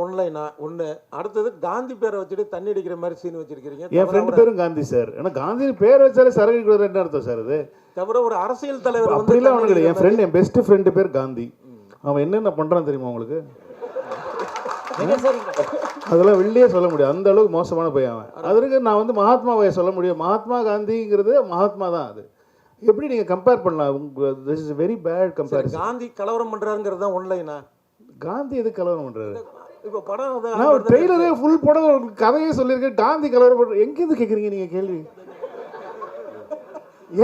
ஒன்று. அடுத்தது காந்தி பேரை வச்சுட்டு தண்ணி அடிக்கிற மாதிரி சீன் வச்சிருக்கீங்க. என் ஃப்ரெண்டு பேரும் காந்தி சார். ஏன்னா காந்தி பேர் வச்சாலே சரக்கு கொடுக்குறது என்ன அர்த்தம் சார்? அது தவிர ஒரு அரசியல் தலைவர் அப்படிலாம் ஒன்றும் கிடையாது. என் ஃப்ரெண்ட், என் பெஸ்ட் ஃப்ரெண்டு பேர் காந்தி. அவன் என்னென்ன பண்ணுறான்னு தெரியுமா உங்களுக்கு? அதெல்லாம் வெளியே சொல்ல முடியாது, அந்த அளவுக்கு மோசமான பையன் அவன். அதற்கு நான் வந்து மகாத்மாவை சொல்ல முடியும். மகாத்மா காந்திங்கிறது மகாத்மா தான். அது எப்படி நீங்கள் கம்பேர் பண்ணலாம்? This is very bad comparison. Gandhi கலவரம் பண்ணுறாருங்கிறது தான் ஒன்லைனா? காந்தி எது கலவரம் பண்ணுறாரு? இப்போ படம் நான் ஒரு ட்ரெய்லரே ஃபுல் படம் கதையே சொல்லியிருக்கேன். காந்தி கலவரம் பண்ணுற எங்கேருந்து கேட்குறீங்க நீங்கள் கேள்வி?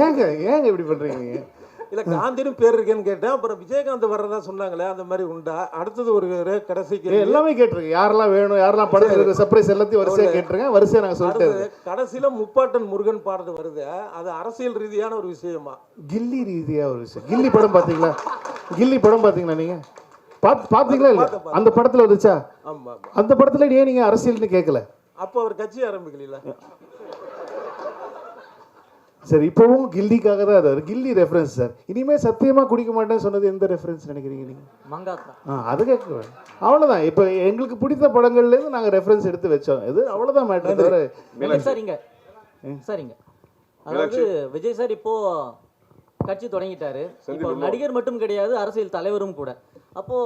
ஏங்க இப்படி பண்ணுறீங்க நீங்கள்? இல்லை காந்தின்னு பேர் இருக்கேன்னு கேட்டேன். அப்புறம் விஜயகாந்த் வர்றதா சொன்னாங்களே, அந்த மாதிரி உண்டா? அடுத்தது ஒரு கடைசிக்கு எல்லாமே கேட்டிருக்கேன். யாரெல்லாம் வேணும், யாரெல்லாம் படத்தில் சர்ப்ரைஸ் எல்லாத்தையும் வரிசையாக கேட்டிருக்கேன். வரிசையாக நாங்கள் சொல்லிட்டு கடைசியில் முப்பாட்டன் முருகன் பாடுறது வருது. அது அரசியல் ரீதியான ஒரு விஷயமா? கில்லி ரீதியாக ஒரு விஷயம். கில்லி படம் பார்த்தீங்களா? கில்லி படம் பார்த்தீங்களா நீங்கள்? பார்த்தீங்களா இல்லை? அந்த படத்தில் வந்துச்சா? ஆமாம். அந்த படத்தில் ஏன் நீங்கள் அரசியல்னு கேட்கல? அப்போ அவர் கட்சி ஆரம்பிக்கல. சரி, இப்போவும் கில்லிக்காக தான் அது கில்லி ரெஃபரன்ஸ் சார். இனிமேல் சத்தியமாக குடிக்க மாட்டேன்னு சொன்னது எந்த ரெஃபரன்ஸ் நினைக்கிறீங்க நீங்கள்? மங்காத்தா. அது கேட்க அவ்வளோதான். இப்போ எங்களுக்கு பிடித்த படங்கள்லேருந்து நாங்கள் ரெஃபரன்ஸ் எடுத்து வச்சோம். இது அவ்வளோதான் மேட்டர் தவிர. சரிங்க. அதாவது விஜய் சார் இப்போ கட்சி தொடங்கிட்டாரு. இப்போ நடிகர் மட்டும் கிடையாது, அரசியல் தலைவரும் கூட. அப்போ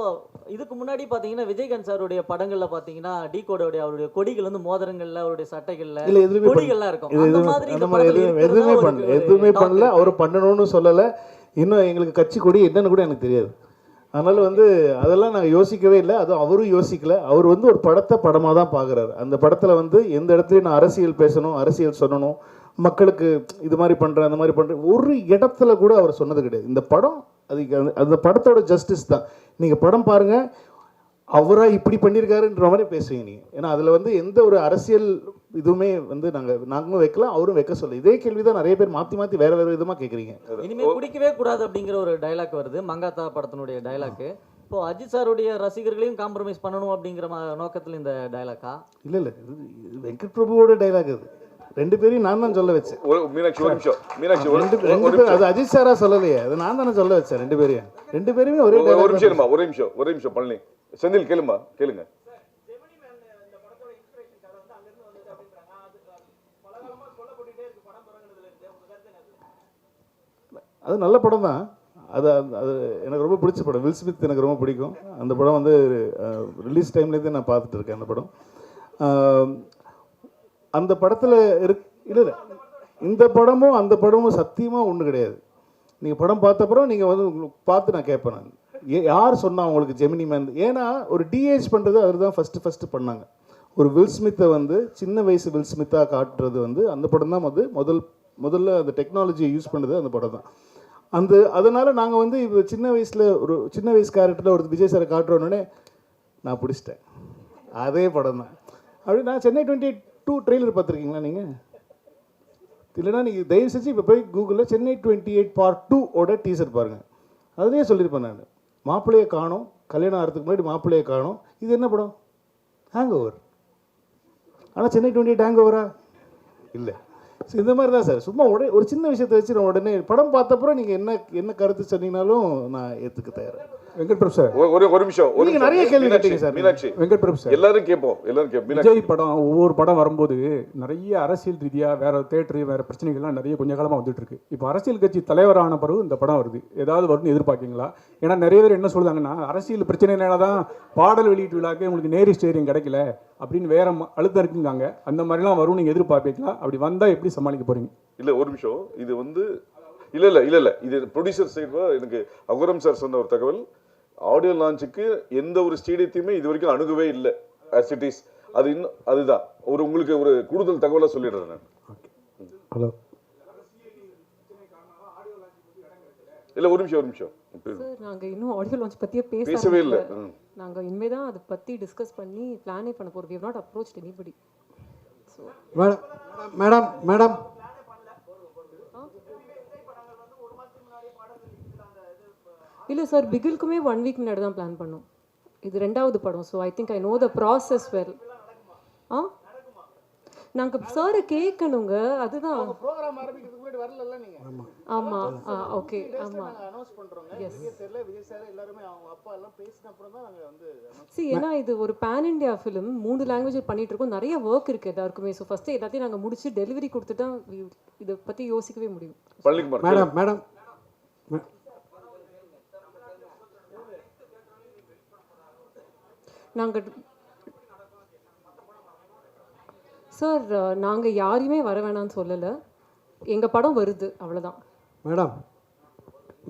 இதுக்கு முன்னாடி பாத்தீங்கன்னா விஜயகாந்த் சாருடைய படங்கள்ல பாத்தீங்கன்னா டி கோடோடைய அவருடைய கொடிகள் வந்து மோதிரங்கள்ல, அவருடைய சட்டைகள்ல கொடிகள்லாம் இருக்கும். அந்த மாதிரி எதுவுமே பண்ணல. அவர் பண்ணணும்னு சொல்லலை. இன்னும் எங்களுக்கு கட்சி கொடி என்னன்னு கூட எனக்கு தெரியாது. அதனால வந்து அதெல்லாம் நாங்கள் யோசிக்கவே இல்லை. அதுவும் அவரும் யோசிக்கல. அவர் வந்து ஒரு படத்தை படமாக தான் பார்க்குறாரு. அந்த படத்தில் வந்து எந்த இடத்துலையும் நான் அரசியல் பேசணும், அரசியல் சொல்லணும், மக்களுக்கு இது மாதிரி பண்ணுறேன், அந்த மாதிரி பண்ணுறேன், ஒரு இடத்துல கூட அவர் சொன்னது கிடையாது. இந்த படம் அதுக்கு அந்த படத்தோட ஜஸ்டிஸ் தான். நீங்கள் படம் பாருங்கள், அவராக இப்படி பண்ணியிருக்காருன்ற மாதிரி பேசுவீங்க நீங்கள். ஏன்னா அதில் வந்து எந்த ஒரு அரசியல் இதுவுமே வந்து நாங்களும் வைக்கலாம், அவரும் வைக்க சொல்ல. இதே கேள்வி தான் நிறைய பேர் மாற்றி மாற்றி வேறு வேறு விதமாக கேட்குறீங்க. இனிமேல் குடிக்கவே கூடாது அப்படிங்கிற ஒரு டைலாக் வருது, மங்காத்தா படத்தினுடைய டைலாக்கு. இப்போ அஜித் சாருடைய ரசிகர்களையும் காம்ப்ரமைஸ் பண்ணணும் அப்படிங்கிற நோக்கத்தில் இந்த டைலாக்கா? இல்லை, இது வெங்கட் பிரபுவோட டைலாக். அது ரெண்டு பேரையும் நான் தான் சொல்ல வச்சேன். அது அஜித் சாரா சொல்லலையே, அது நான் தானே சொல்ல வச்சேன். ரெண்டு பேருமே ஒரே நிமிஷம் பழனி செந்தில் கேளுங்க. அது நல்ல படம் தான். அது எனக்கு ரொம்ப பிடிச்ச படம். வில் ஸ்மித் எனக்கு ரொம்ப பிடிக்கும். அந்த படம் வந்து ரிலீஸ் டைம்லேருந்து நான் பார்த்துட்டு இருக்கேன். அந்த படம் அந்த படத்தில் இல்லை, இந்த படமும் அந்த படமும் சத்தியமாக ஒன்று கிடையாது. நீங்கள் படம் பார்த்தப்பறம் நீங்கள் வந்து உங்களுக்கு பார்த்து நான் கேட்பேன், நான் யார் சொன்னால் உங்களுக்கு ஜெமினி மேன்? ஏன்னா ஒரு டிஏஜ் பண்ணுறது அவர் தான் ஃபஸ்ட்டு பண்ணாங்க. ஒரு வில் ஸ்மித்தை வந்து சின்ன வயசு வில் ஸ்மித்தாக காட்டுறது வந்து அந்த படம் தான் வந்து முதல்ல அந்த டெக்னாலஜியை யூஸ் பண்ணுறது அந்த படம் தான். அதனால் நாங்கள் வந்து இப்போ சின்ன வயசு கேரக்டரில் ஒரு விஜய் சாரை காட்டுறோன்னே நான் பிடிச்சிட்டேன். அதே படம் தான். அப்படி நான் சென்னை 22 ட்ரெய்லர் பார்த்துருக்கீங்களா நீங்கள்? இல்லைனா நீங்கள் தயவு செஞ்சு இப்போ போய் கூகுளில் சென்னை 28 Part 2 டீசர் பாருங்கள். அதுலேயே சொல்லியிருப்பேன் நான், மாப்பிள்ளையை காணோம், கல்யாணம் ஆகிறதுக்கு முன்னாடி மாப்பிள்ளையை காணோம். இது என்ன படம்? Hang over. ஆனால் சென்னை 28 ஹேங் ஓவரா? இல்லை. ஸோ இந்த மாதிரி தான் சார். சும்மா ஒரு சின்ன விஷயத்தை வச்சு நான் உடனே படம் பார்த்தப்பறம் நீங்கள் என்ன கருத்து சொன்னீங்கனாலும் நான் ஏற்றுக்க தயார். வெங்கட் பிரபு சார், ஒரு நிமிஷம். நீங்க நிறைய கேள்வி கேட்டீங்க சார். மீனாட்சி, வெங்கட் பிரபு சார், எல்லாரும் கேட்போம். விஜய் படம், ஒவ்வொரு படம் வரும்போது நிறைய அரசியல் ரீதியாக வேற தேட்டரு வேற பிரச்சனைகள்லாம் நிறைய கொஞ்ச காலமாக வந்துட்டு இருக்கு. இப்போ அரசியல் கட்சி தலைவரான பிறகு இந்த படம் வருது, ஏதாவது வரும்னு எதிர்பார்க்கீங்களா? ஏன்னா நிறைய பேர் என்ன சொல்லுதாங்கன்னா, அரசியல் பிரச்சனைனால தான் பாடல் வெளியீட்டு விழாக்கு உங்களுக்கு நேரி ஸ்டேரியம் கிடைக்கல அப்படின்னு வேற அழுத்தம் இருக்குங்காங்க. அந்த மாதிரிலாம் வரும் நீங்கள் எதிர்பார்ப்பீங்களா? அப்படி வந்தால் எப்படி சமாளிக்க போறீங்க? இல்லை, ஒரு நிமிஷம். இது வந்து இல்லை இது ப்ரொடியூசர் சைடு எனக்கு அகுரம் சார் சொன்ன ஒரு தகவல். ஆடியோ லான்ச்சுக்கு எந்த ஒரு ஸ்டேடியத்தையுமே இது வரைக்கும் அணுகவே இல்லை ஆஸ் இட் இஸ். அதுதான் உங்களுக்கு ஒரு கூடுதல் தகவலாக சொல்லிடுறேன் நான். ஹலோ, இல்லை ஒரு நிமிஷம் சார், நாங்கள் இன்னும் ஆடியோ லான்ச் பற்றியே பேசவே இல்லை. நாங்கள் இனிமேல் தான் அதை பற்றி டிஸ்கஸ் பண்ணி பிளானே பண்ண போகிறோம். We have not approached anybody. So madam இல்லை சார், பிகிலுக்குமே 1 வீக் முன்னாடி தான் பிளான் பண்ணோம். இது 2வது படம். So I think I know the process well. ஆ நாங்கள் சாரை கேட்கணுங்க, அதுதான். ப்ரோக்ராம் ஆரம்பிக்கிறதுக்கு முன்னாடி வரல நீங்க? ஆமாம். ஓகே. ஆமாம். அனௌன்ஸ் பண்றோங்க. தெரியல, விஜய் சார் எல்லாருமே அவங்க அப்பா எல்லாம் பேசின அப்புறம் தான் நாங்கள் வந்து ஏன்னா இது ஒரு பேன் இண்டியா ஃபிலிம், 3 லாங்குவேஜ் பண்ணிட்டு இருக்கோம், நிறைய ஒர்க் இருக்குது எல்லாருக்குமே. ஸோ ஃபஸ்ட்டு எல்லாத்தையும் நாங்கள் முடிச்சு டெலிவரி கொடுத்துட்டா இதை பற்றி யோசிக்கவே முடியும். மேடம் நாங்கள் சார் நாங்கள் யாரையுமே வர வேணாம்னு சொல்லலை, எங்கள் படம் வருது, அவ்வளோதான்.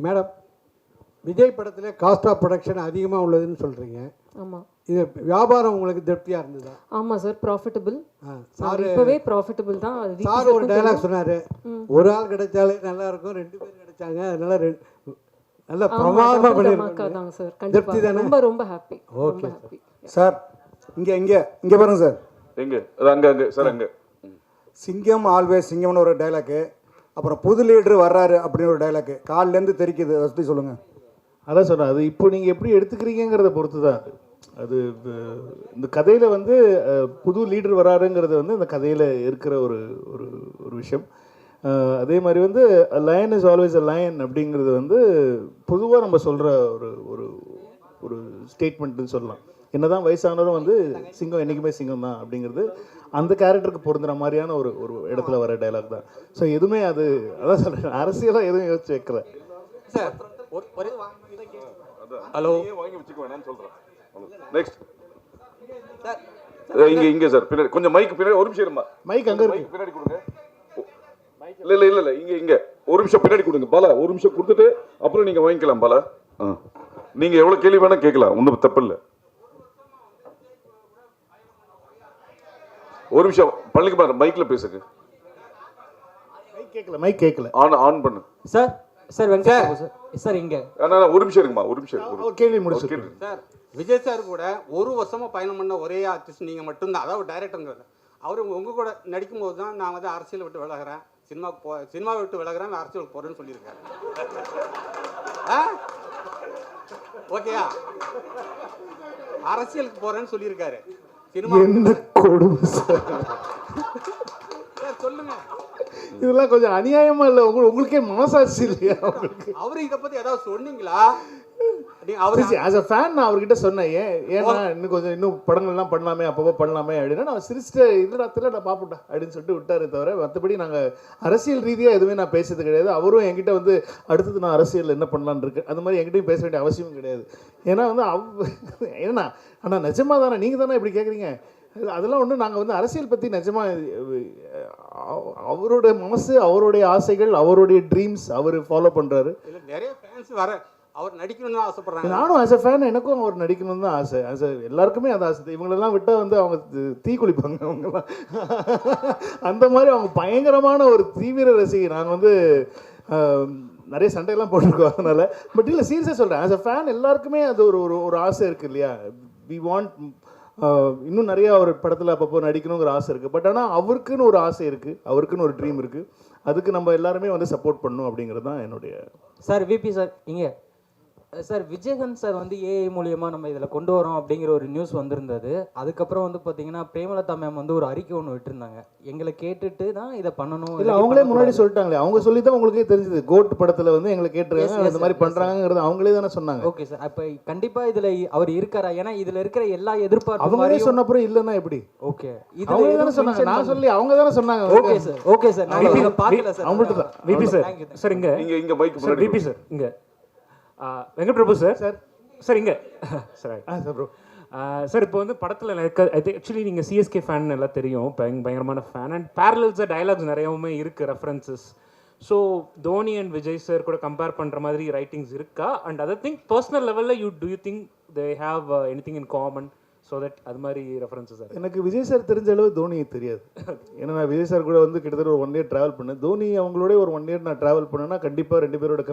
மேடம் விஜய் படத்தில் காஸ்ட் ஆஃப் ப்ரொடக்ஷன் அதிகமாக உள்ளதுன்னு சொல்கிறீங்க. ஆமாம். இது வியாபாரம் உங்களுக்கு திருப்தியாக இருந்ததா? ஆமாம் சார், ப்ராஃபிட்டபிள். சார் இப்போவே ப்ராஃபிட்டபிள் தான். சார் ஒரு டைலாக் சொன்னார், ஒரு ஆள் கிடைச்சாலே நல்லா இருக்கும், 2 பேர் கிடைச்சாங்க, அதனால நல்ல பிரமாதமாக பண்ணியிருக்காங்க சார். கண்டிப்பாக ரொம்ப ரொம்ப ஹாப்பி. Okay sir. இங்கே பாருங்க சார். எங்கே? அங்கே சார், அங்கே சிங்கம் ஆல்வேஸ் சிங்கம்னு ஒரு டைலாக்கு, அப்புறம் புது லீடர் வர்றாரு அப்படின்னு ஒரு டைலாக்கு, காலிலேருந்து தெரிக்குது. அதை பற்றி சொல்லுங்கள். அதான் சொன்னேன், அது இப்போ நீங்கள் எப்படி எடுத்துக்கிறீங்கிறத பொறுத்து தான் அது. இந்த கதையில் வந்து புது லீடர் வராருங்கிறது வந்து இந்த கதையில் இருக்கிற ஒரு ஒரு ஒரு விஷயம். அதே மாதிரி வந்து line is always a lion அப்படிங்கிறது வந்து பொதுவாக நம்ம சொல்கிற ஒரு ஒரு ஒரு ஸ்டேட்மெண்ட்டுன்னு சொல்லலாம். என்னதான் வயசானதும் வந்து சிங்கம் என்றைக்குமே சிங்கம் தான் அப்படிங்கிறது அந்த கேரக்டருக்கு பொருந்துற மாதிரியான ஒரு ஒரு இடத்துல வர டைலாக் தான். ஸோ எதுவுமே அது அதான் சொல்கிறேன், அரசியலாக எதுவும் யோசிச்சு வைக்கல சார். ஹலோ, வாங்கி வச்சுக்க வேணாம்னு சொல்கிறேன். நெக்ஸ்ட் இங்கே சார், பின்னாடி கொஞ்சம் மைக் பின்னாடி ஒரு நிமிஷம் இருமா. மைக் அங்கே இருக்கு, பின்னாடி கொடுங்க. இல்லை இங்கே ஒரு நிமிஷம் பின்னாடி கொடுங்க பாலா. ஒரு நிமிஷம் கொடுத்துட்டு அப்புறம் நீங்கள் வாங்கிக்கலாம் பாலா. நீங்கள் எவ்வளோ கேள்வி வேணால் கேட்கலாம், ஒன்றும் தப்பு இல்லை. ஒரு நிமிஷம் பள்ளிக்கு பாரு, மைக்கில் பேசுங்க. மைக் கேட்கல. ஆன் பண்ணு சார். சார் சார் இங்கே ஒரு நிமிஷம் இருக்குமா, ஒரு நிமிஷம் கேள்வி முடிச்சு. சார், விஜய் சார் கூட 1 வருஷமா பயணம் பண்ண ஒரே ஆர்டிஸ்ட் நீங்கள் மட்டும்தான், அதாவது டைரக்டருங்கிறது. அவர் உங்கள் கூட நடிக்கும் போது தான் நான் வந்து அரசியலை விட்டு விலகிறேன், சினிமாவை விட்டு விலகிறேன், அரசியலுக்கு போகிறேன்னு சொல்லியிருக்காரு. ஓகேயா? அரசியலுக்கு போகிறேன்னு சொல்லியிருக்காரு. என்ன கொடுமை சார், சொல்லுங்க. இதெல்லாம் கொஞ்சம் அநியாயமா இல்லை? உங்களுக்கே மனசாட்சி இல்லையா உங்களுக்கு? அவரு இதை பத்தி ஏதாவது சொன்னீங்களா? ஆஸ் அ ஃபேன் நான் அவர்கிட்ட சொன்னேன், ஏன்னா இன்னும் படங்கள்லாம் பண்ணலாமே, அப்பப்போ பண்ணலாமே அப்படின்னா நான் சிரிச்சுட்டு இல்லைடா தெரியல பாப்புட்டா அப்படின்னு சொல்லிட்டு விட்டாரு. தவிர மற்றபடி நாங்கள் அரசியல் ரீதியாக எதுவுமே நான் பேசுறது கிடையாது. அவரும் என்கிட்ட வந்து அடுத்தது நான் அரசியல் என்ன பண்ணலான்னு இருக்கு அந்த மாதிரி என்கிட்டையும் பேச வேண்டிய அவசியமும் கிடையாது. ஏன்னா வந்து ஏன்னா ஆனால் நிஜமாக தானே நீங்கள் தானே இப்படி கேட்குறீங்க? அதெல்லாம் ஒன்று. நாங்கள் வந்து அரசியல் பற்றி நிஜமாக அவரோட மனசு, அவருடைய ஆசைகள், அவருடைய ட்ரீம்ஸ் அவர் ஃபாலோ பண்ணுறாரு. நிறைய ஃபேன்ஸ் வர அவர் நடிக்கணும்னு ஆசைப்படுறாங்க. நானும் ஆஸ் அ ஃபேன் எனக்கும் அவர் நடிக்கணும்னு தான் ஆசை. எல்லாருக்குமே அது ஆசை. இவங்களெல்லாம் விட்டால் வந்து அவங்க தீ குளிப்பாங்க அவங்கெல்லாம். அந்த மாதிரி அவங்க பயங்கரமான ஒரு தீவிர ரசிகை. நாங்கள் வந்து நிறைய சண்டையெல்லாம் போட்டிருக்கோம் அதனால். பட் இல்லை, சீரியஸாக சொல்கிறேன், ஆஸ் அ ஃபேன் எல்லாருக்குமே அது ஒரு ஒரு ஆசை இருக்குது இல்லையா? வி வாண்ட் இன்னும் நிறைய ஒரு படத்தில் அப்பப்போ நடிக்கணுங்கிற ஆசை இருக்குது. பட் ஆனால் அவருக்குன்னு ஒரு ஆசை இருக்குது, அவருக்குன்னு ஒரு ட்ரீம் இருக்குது. அதுக்கு நம்ம எல்லாருமே வந்து சப்போர்ட் பண்ணணும் அப்படிங்கிறது தான் என்னுடைய. சார் விபி சார் இங்கே சார், விஜயகாந்த் சார் வந்து ஏஐ மூலியமாக நம்ம இதில் கொண்டு வரோம் அப்படிங்கிற ஒரு நியூஸ் வந்திருந்தது. அதுக்கப்புறம் வந்து பார்த்தீங்கன்னா பிரேமலதா மேம் வந்து ஒரு அறிக்கை ஒன்று விட்டுருந்தாங்க, எங்களை கேட்டுட்டு தான் இதை பண்ணணும். இல்லை, அவங்களே முன்னாடி சொல்லிட்டாங்களே, அவங்க சொல்லி தான் உங்களுக்கே தெரிஞ்சது. கோட் படத்தில் வந்து எங்களை கேட்டுருக்காங்க, அந்த மாதிரி பண்ணுறாங்கிறது அவங்களே தானே சொன்னாங்க. ஓகே சார், அப்போ கண்டிப்பாக இதில் அவர் இருக்காரா? ஏன்னா இதில் இருக்கிற எல்லா எதிர்பார்ப்பு அவங்களே சொன்ன அப்புறம் இல்லைன்னா எப்படி? ஓகே, அவங்க தானே சொன்னாங்க, நான் சொல்லி அவங்க தானே சொன்னாங்க. ஓகே சார், ஓகே சார், நான் பார்க்கல சார். அவங்கள்ட்ட தான் விபி சார். சார் இங்கே மைக் சார், விபி சார் இங்கே வெங்கட் பிரபு சார். சார் இங்கே சார் ப்ரோ சார், இப்போ வந்து படத்தில் ஆக்சுவலி நீங்கள் சிஎஸ்கே ஃபேன் எல்லாம் தெரியும், பயங்கரமான ஃபேன். அண்ட் பேரலல்ஸாக டயலாக்ஸ் நிறையவுமே இருக்குது, references. So Dhoni and Vijay sir கூட கம்பேர் பண்ணுற மாதிரி ரைட்டிங்ஸ் இருக்கா? அண்ட் அதர் திங் பர்சனல் லெவலில் to you think they have anything in common? So that அது மாதிரி ரெஃபரன்ஸஸ் சார். எனக்கு விஜய் சார் தெரிஞ்ச அளவு தோனி தெரியாது. ஏன்னா நான் விஜய் சார் கூட வந்து கிட்டத்தட்ட ஒரு 1 year ட்ராவல் பண்ணேன். தோனி அவங்களோட ஒரு 1 year நான் ட்ராவல் பண்ணேன்னா கண்டிப்பாக 2 பேரோட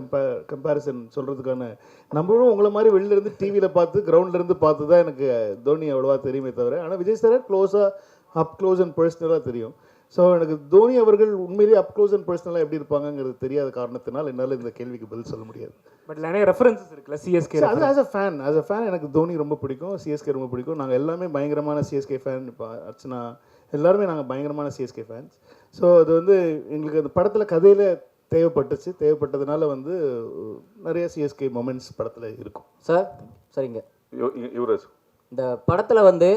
கம்பேரிசன் சொல்கிறதுக்கான, நம்மளும் உங்களை மாதிரி வெளிலேருந்து டிவியில் பார்த்து கிரவுண்ட்லேருந்து பார்த்து தான் எனக்கு தோனி அவ்வளோவா தெரியுமே தவிர, ஆனால் விஜய் சாரை க்ளோஸாக அப் க்ளோஸ் அண்ட் பர்சனலாக தெரியும். ஸோ எனக்கு தோனி அவர்கள் உண்மையிலேயே அப்க்ளோஸ் அண்ட் பர்சனலாக எப்படி இருப்பாங்கங்கிறது தெரியாத காரணத்தினால் என்னால் இந்த கேள்விக்கு பதில் சொல்ல முடியாது. பட் நிறைய ரெஃபரன்சஸ் இருக்குல்ல சிஎஸ்கே. அது ஆஸ் அ ஃபேன் எனக்கு தோனி ரொம்ப பிடிக்கும், சிஎஸ்கே ரொம்ப பிடிக்கும். நாங்கள் எல்லாமே பயங்கரமான சிஎஸ்கே ஃபேன். இப்போ அர்ச்சனா எல்லாருமே நாங்கள் பயங்கரமான சிஎஸ்கே ஃபேன்ஸ். ஸோ அது வந்து எங்களுக்கு அந்த படத்தில் கதையில் தேவைப்பட்டதுனால வந்து நிறைய சிஎஸ்கே மொமெண்ட்ஸ் படத்தில் இருக்கும். சார் சரிங்க. யுவராஜ், இந்த படத்தில் வந்து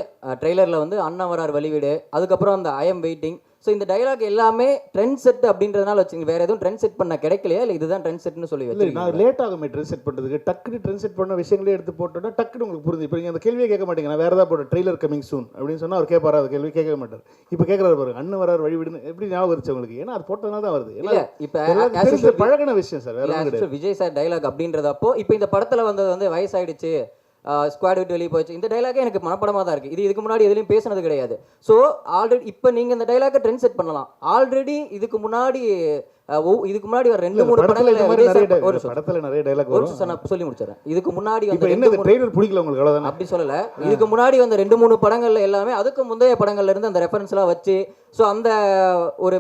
ட்ரெய்லரில் வந்து அண்ணா வரார் வழிவிடு, அதுக்கப்புறம் அந்த ஐ எம் வெயிட்டிங், ஸோ இந்த டைலாக் எல்லாமே ட்ரெண்ட் செட் அப்படின்றதுனால வச்சுங்க. வேறு எதுவும் ட்ரெண்ட் செட் பண்ண கிடைக்கலையா இல்லை இதுதான் ட்ரெண்ட் செட்னு சொல்லி இல்லை நான் லேட் ஆகுமே ட்ரெண்ட் செட் பண்ணுறதுக்கு. டக்குனு ட்ரெண்ட் செட் பண்ண விஷயங்களே எடுத்து போட்டோன்னா டக்குனு உங்களுக்கு புரிஞ்சு. இப்போ நீங்கள் அந்த கேள்வியை கேட்க மாட்டீங்க. நான் வேறு ஏதாவது போட்டேன் ட்ரெய்லர் கமிங் சூன் அப்படின்னு சொன்னால் அவர் கேட்பாரா? அந்த கேள்வி கேட்க மாட்டார். இப்போ கேட்குறாரு பாருங்க, அண்ணன் வரார் வழிவிடுன்னு எப்படி ஞாபகம் இருந்துச்சு உங்களுக்கு? ஏன்னா அது போட்டதுனால தான் வருது. இல்லை இப்போ பழகின விஷயம் சார், வேறு விஜய் சார் டைலாக் அப்படின்றதப்போ இப்போ இந்த படத்தில் வந்தது வந்து வயசாயிடுச்சு, ஸ்குவாட் விட்டு வெளியே போச்சு, இந்த டைலாகே எனக்கு மனப்படமாக தான் இருக்குது. இதுக்கு முன்னாடி எதுலையும் பேசினது கிடையாது. ஸோ ஆல்ரெடி இப்போ நீங்கள் இந்த டைலாக்கை ட்ரெண்ட் செட் பண்ணலாம். ஆல்ரெடி இதுக்கு முன்னாடி ஒரு 2-3 படத்துல நிறைய டைலாக் வரும். நான் சொல்லி முடிச்சிடறேன். இதுக்கு முன்னாடி வந்து என்ன ட்ரெய்லர் பிடிக்கல உங்களுக்கு? அவ்வளவுதான். அப்படி சொல்லல. இதுக்கு முன்னாடி வந்த 2-3 படங்கள்ல எல்லாமே அதுக்கு முந்தைய படங்கள்ல இருந்து அந்த ரெஃபரன்ஸ்லாம் வச்சு ஸோ அந்த ஒரு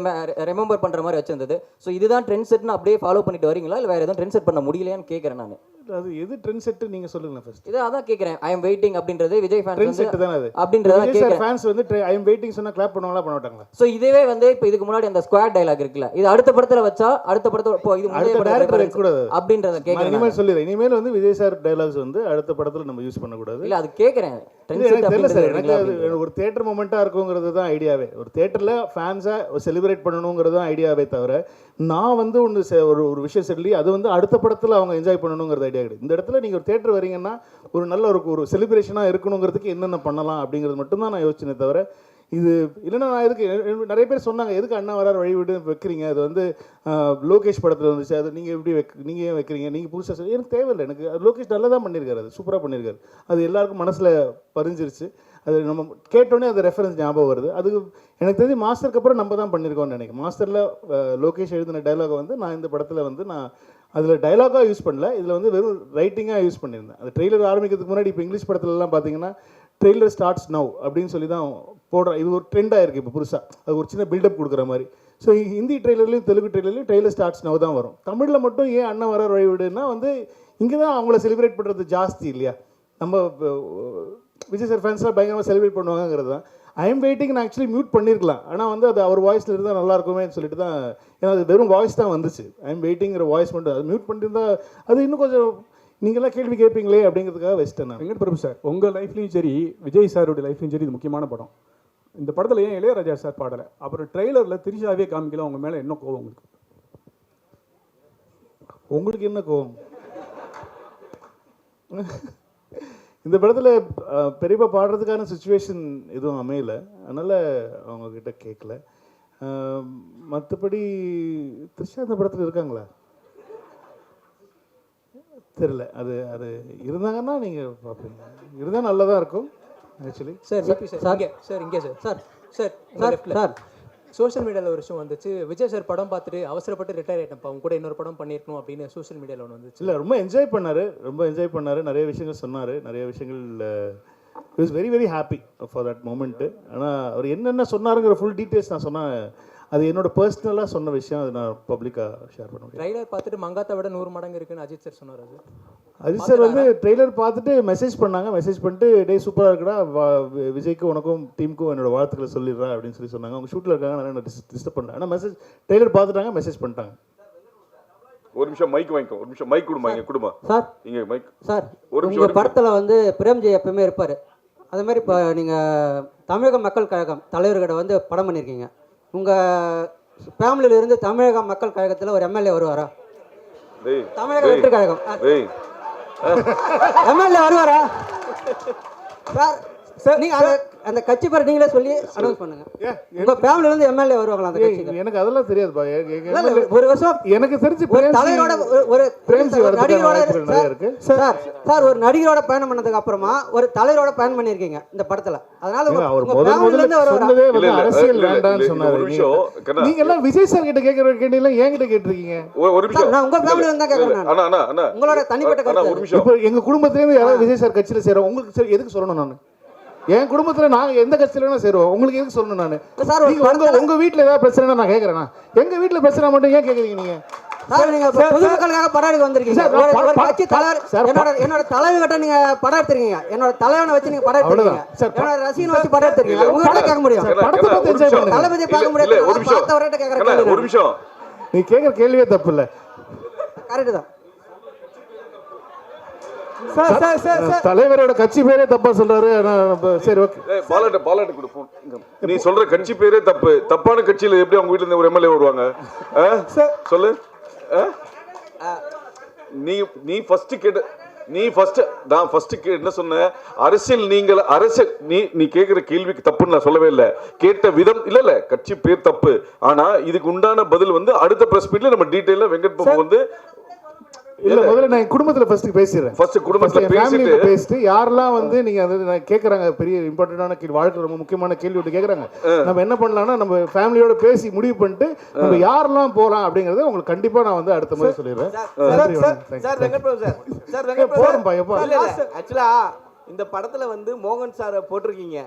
ரிமெம்பர் பண்ற மாதிரி வச்சிருந்தது. ஸோ இதுதான் ட்ரெண்ட் செட்னு அப்படியே ஃபாலோ பண்ணிட்டு வரீங்களா இல்லை வேற எதுவும் ட்ரெண்ட் செட் பண்ண முடியலையான்னு கேட்கறேன் நான். அது எது ட்ரெண்ட் செட் நீங்க சொல்லுங்க ஃபர்ஸ்ட். இது அதான் கேட்கறேன். ஐ அம் வெயிட்டிங் அப்படின்றது விஜய் ஃபேன்ஸ் ட்ரெண்ட் செட் தான அது அப்படின்றத கேட்கறேன். ஃபேன்ஸ் வந்து ஐ அம் வெயிட்டிங் சொன்னா கிளாப் பண்ணுவாங்களா பண்ண மாட்டாங்களா? ஸோ இதுவே வந்து இப்போ இதுக்கு முன்னாடி அந்த ஸ்குவாட் டைலாக் இருக்குல்ல, இது அடுத்த படத்துல வச்சா அடுத்த படத்துல இப்போ இது முந்தைய படத்துல கூடாது அப்படின்றத கேட்கறேன். இனிமேல் சொல்லிடுறேன், இனிமேல் வந்து விஜய் சார் டைலாக்ஸ் வந்து அடுத்த படத்துல நம்ம யூஸ் பண்ணக்கூடாது. இல்லை அது கேட்கறேன். எனக்கு ஒரு தியேட்டர் மொமெண்ட்டாக இருக்குங்கிறது தான் ஐடியாவே. ஒரு தியேட்டரில் ஃபேன்ஸை செலிப்ரேட் பண்ணணுங்கிறது தான் ஐடியாவே தவிர நான் வந்து ஒரு விஷயம் சொல்லி அது வந்து அடுத்த படத்தில் அவங்க என்ஜாய் பண்ணணுங்கிறது ஐடியா கிடையாது. இந்த இடத்துல நீங்கள் ஒரு தியேட்டர் வரீங்கன்னா ஒரு நல்ல ஒரு செலிப்ரேஷனாக இருக்கணுங்கிறதுக்கு என்னென்ன பண்ணலாம் அப்படிங்கிறது மட்டும்தான் நான் யோசிச்சேனே தவிர இது இல்லைன்னா நான் எதுக்கு நிறைய பேர் சொன்னாங்க எதுக்கு அண்ணா வரார் வழிவிடு வைக்கிறீங்க, அது வந்து லோகேஷ் படத்தில் வந்துச்சு, அது நீங்கள் எப்படி நீங்கள் ஏன் வைக்கிறீங்க, நீங்கள் புதுசாக சொல்லி எனக்கு தேவையில்லை. எனக்கு லோகேஷ் நல்லா தான் பண்ணியிருக்காரு, அது சூப்பராக பண்ணியிருக்காரு. அது எல்லாருக்கும் மனசில் பதிஞ்சிருச்சு. அது நம்ம கேட்டோன்னே அது ரெஃபரன்ஸ் ஞாபகம் வருது. அது எனக்கு தெரிஞ்சு மாஸ்டருக்கு அப்புறம் நம்ம தான் பண்ணியிருக்கோம்னு நினைக்கிறேன். மாஸ்டரில் லோகேஷ் எழுதின டைலாகை வந்து நான் இந்த படத்தில் வந்து நான் அதில் டைலாகாக யூஸ் பண்ணல, இதில் வந்து வெறும் ரைட்டிங்காக யூஸ் பண்ணியிருந்தேன். அது ட்ரெய்லர் ஆரம்பிக்கிறதுக்கு முன்னாடி இப்போ இங்கிலீஷ் படத்துலலாம் பார்த்தீங்கன்னா ட்ரெய்லர் ஸ்டார்ட்ஸ் நவ் அப்படின்னு சொல்லி தான் போடுறேன். இது ஒரு ட்ரெண்டாக இருக்குது இப்போ புதுசாக, அது ஒரு சின்ன பில்டப் கொடுக்குற மாதிரி. ஸோ ஹிந்தி ட்ரெய்லர்லையும் தெலுங்கு ட்ரெய்லர்லையும் ட்ரெய்லர் ஸ்டார்ட்ஸ் நவ் தான் வரும். தமிழில் மட்டும் ஏன் அண்ணன் வரார் வழிவிடுன்னா வந்து இங்கே தான் அவங்கள செலிப்ரேட் பண்ணுறது ஜாஸ்தி இல்லையா? நம்ம விஜய் சார் ஃபேன்ஸ்லாம் பயங்கரமாக செலிப்ரேட் பண்ணுவாங்கிறது தான். ஐ எம் வெயிட்டிங் நான் ஆக்சுவலி மியூட் பண்ணியிருக்கலாம், ஆனால் வந்து அது அவர் வாய்ஸில் இருந்தால் நல்லா இருக்குமேன்னு சொல்லிட்டு தான், ஏன்னா அது வெறும் வாய்ஸ் தான் வந்துச்சு. ஐ எம் வெயிட்டிங்கிற வாய்ஸ் மட்டும் அது மியூட் பண்ணியிருந்தா அது இன்னும் கொஞ்சம் நீங்களாம் கேள்வி கேட்பீங்களே அப்படிங்கிறதுக்காக வச்சுட்டேன் நான். வெங்கட் பிரபு சார் உங்கள் லைஃப்லையும் சரி விஜய் சாரோட லைஃப்லையும் சரி இது முக்கியமான படம். இந்த படத்தில் ஏன் இளையராஜா சார் பாடலை, அப்புறம் ட்ரெய்லரில் திரிஷாவே காமிக்கல, அவங்க மேலே என்ன கோவம் உங்களுக்கு? உங்களுக்கு என்ன கோவம்? இந்த படத்தில் பெரியப்பா பாடுறதுக்கான சுச்சுவேஷன் எதுவும் அமையலை, அதனால் அவங்கக்கிட்ட கேட்கல. மற்றபடி த்ரிஷா இந்த படத்தில் இருக்காங்களா தெரில. அது அது இருந்தாங்கன்னா நீங்கள் பார்ப்பீங்க, இருந்தால் நல்லதாக இருக்கும் ஆக்சுவலி. சார் இங்கே சார் சோஷியல் மீடியாவில் ஒரு விஷயம் வந்துச்சு, விஜய் சார் படம் பார்த்துட்டு அவசரப்பட்டு ரிட்டையர் ஆகிட்டப்பா, அவங்க கூட இன்னொரு படம் பண்ணியிருக்கணும் அப்படின்னு சோஷியல் மீடியாவில் ஒன்று வந்துச்சு. இல்லை ரொம்ப என்ஜாய் பண்ணார், நிறைய விஷயங்கள் சொன்னார், நிறைய விஷயங்கள் he was very very happy for that moment. ஆனால் அவர் என்னென்ன சொன்னாருங்கிற ஃபுல் டீட்டெயில்ஸ் நான் சொன்னேன், அது என்னோட பர்சனலாக சொன்ன விஷயம், அது நான் பப்ளிக்காக ஷேர் பண்ண முடியும். ட்ரெய்லர் பார்த்துட்டு மங்காத்தை விட 100 மடங்கு இருக்குன்னு அஜித் சார் சொன்னார். அஜித் சார் வந்து ட்ரெய்லர் பார்த்துட்டு மெசேஜ் பண்ணிட்டு டே சூப்பராக இருக்குடா, விஜய்க்கு உனக்கும் டீமுக்கும் என்னோட வாழ்த்துக்களை சொல்லிடுறா அப்படின்னு சொன்னாங்க. அவங்க ஷூட்டில் இருக்காங்க, நிறைய டிஸ்டர்ப் பண்ணாங்க. ஆனால் ட்ரெய்லர் பார்த்துட்டாங்க, மெசேஜ் பண்ணிட்டாங்க. ஒரு நிமிஷம் மைக் வாங்கிக்கோ, ஒரு நிமிஷம் மைக் கொடுமா, இங்கே கொடுமா சார். இங்கே மைக் சார், உங்கள் படத்தில் வந்து பிரேம்ஜி எப்பவுமே இருப்பார், அது மாதிரி இப்போ நீங்கள் தமிழக மக்கள் கழகம் தலைவர்கிட்ட வந்து படம் பண்ணியிருக்கீங்க. உங்கள் ஃபேமிலியிலிருந்து தமிழக மக்கள் கழகத்தில் ஒரு எம்எல்ஏ வருவாரா? தமிழக வெற்றி கழகம் எம்எல்ஏ வருவாரா சார்? நீங்கள் அந்த கட்சி பேர் நீங்களே சொல்லி அனௌன்ஸ் பண்ணுங்க. உங்கள் ஃபேமிலியில இருந்து எம்எல்ஏ வருவாங்களா அந்த கட்சிக்கு? எனக்கு அதெல்லாம் தெரியாதுப்பா. ஒரு வருஷம் எனக்கு தெரிஞ்சு ஒரு தலைவரோட ஒரு நடிகரோட சார் ஒரு நடிகரோட பயணம் பண்ணதுக்கு அப்புறமா ஒரு தலைவரோட பயணம் பண்ணியிருக்கீங்க இந்த படத்துல. அதனால அரசியல் வேண்டாம்னு சொன்னாரு. நீங்க எல்லாம் விஜய் சார் கிட்ட கேட்கற கேட்டீங்களா, என்கிட்ட கேட்டிருக்கீங்க? நான் உங்க ஃபேமிலில இருந்தா கேக்குறேன். உங்களோட தனிப்பட்ட கருத்து. இப்போ எங்க குடும்பத்திலே இருந்து யாராவது விஜய் சார் கட்சியில சேர உங்களுக்கு எதுக்கு சொல்லணும்? நான் என் குடும்பத்தில் நாங்கள் எந்த கட்சியில் வேணால் சேருவோம். உங்களுக்கு எதுக்கு சொல்லணும் நான்? சார் உங்கள் வீட்டில் ஏதாவது பிரச்சனைனா நான் கேட்குறேன்னா, எங்கள் வீட்டில் பிரச்சனை மட்டும் ஏன் கேட்குறீங்க நீங்கள்? சார் நீங்க பொதுமக்களுக்காக படம் எடுக்க வந்திருக்கீங்க. ஒரு கட்சி தலைவர் என்னோட தலைவர்கிட்ட நீங்க படம் எடுத்துருக்கீங்க. என்னோட தலைவனை வச்சு நீங்க படம் எடுத்துருக்கீங்க. என்னோட ரசிகனை வச்சு படம் எடுத்துருக்கீங்க. உங்ககிட்ட கேட்க முடியும். தளபதி பார்க்க முடியும். பார்த்தவர்கிட்ட கேட்கற ஒரு நிமிஷம். நீ கேட்குற கேள்வியே தப்பு இல்லை. கரெக்ட் தான். தலைவரோட கட்சி பேரே தப்பா சொல்றாரு. சரி ஓகே. பாலாட்ட கொடு போன். நீ சொல்ற கட்சி பேரே தப்பு. தப்பான கட்சியில எப்படி அவங்க வீட்டுல இருந்து ஒரு எம்எல்ஏ வருவாங்க? சொல்லு. நீ ஃபர்ஸ்ட் கேட்ட நான் என்ன சொன்னேன்? அரசியல் நீங்கள் அரசியல் நீ கேட்கிற கேள்விக்கு தப்புன்னு நான் சொல்லவே இல்லை. கேட்ட விதம் இல்ல கட்சி பேர் தப்பு. ஆனா இதுக்கு உண்டான பதில் வந்து அடுத்த பிரஸ் மீட்ல நம்ம டீடைலா வெங்கட் பாபு வந்து இல்ல முதல்ல நான் குடும்பத்துல ஃபர்ஸ்ட் பேசிடுறேன். ஃபர்ஸ்ட் குடும்பத்துல பேசிட்டு யாரெல்லாம் வந்து நீங்க அது கேக்குறாங்க பெரிய இம்பார்ட்டன்டான கேள்வி, வாழ்க்கை ரொம்ப முக்கியமான கேள்வி விட்டு கேக்குறாங்க. நம்ம என்ன பண்ணலாம்னா நம்ம ஃபேமிலியோட பேசி முடிவு பண்ணிட்டு நம்ம யாரெல்லாம் போலாம் அப்படிங்கறத உங்களுக்கு கண்டிப்பா நான் வந்து அடுத்த முறை சொல்லிடுறேன். சார் வெங்கட் பிரபு சார் வெங்கட் பிரபு இல்ல ஆக்சுவலா இந்த படத்துல வந்து மோகன் சார் போட்டிருக்கீங்க.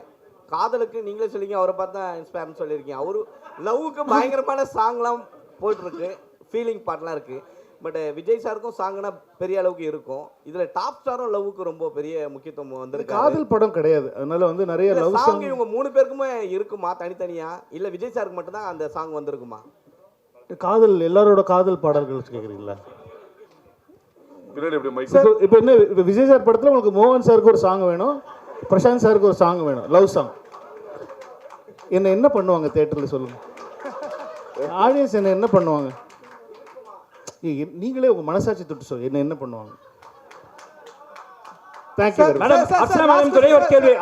காதலுக்கு நீங்களே சொல்லிங்க, அவரை பார்த்தா இன்ஸ்பயர்னு சொல்லியிருக்கீங்க. அவரு லவ்வுக்கு பயங்கரமான சாங்லாம் போயிட்டுருக்கு, ஃபீலிங் பாட்டெலாம் இருக்குது. பட் விஜய் சாருக்கும் சாங்னா பெரிய அளவுக்கு இருக்கும். இதில் டாப் ஸ்டாரும் லவ்வுக்கு ரொம்ப பெரிய முக்கியத்துவம் வந்திருக்கு. காதல் படம் கிடையாது, அதனால வந்து நிறைய லவ் சாங் இவங்க 3 பேருக்குமே இருக்குமா தனித்தனியா, இல்லை விஜய் சாருக்கு மட்டும்தான் அந்த சாங் வந்திருக்குமா? காதல் எல்லாரோட காதல் பாடல்கள் கேட்குறீங்களா? இப்போ என்ன இப்போ விஜய் சார் படத்தில் உங்களுக்கு மோகன் சாருக்கு ஒரு சாங் வேணும், பிரசாந்த் சாருக்கு ஒரு சாங் வேணும், லவ் சாங். என்ன பண்ணுவாங்க தேட்டரில் சொல்லுங்கள்? ஆடியன்ஸ் என்ன பண்ணுவாங்க? நீங்களே உங்க மனசாட்சி தொட்டு சொல்லுங்க, என்ன பண்ணுவாங்க? Thank you madam. அர்ச்சனா மேடம் துறை ஒரு கேள்வி.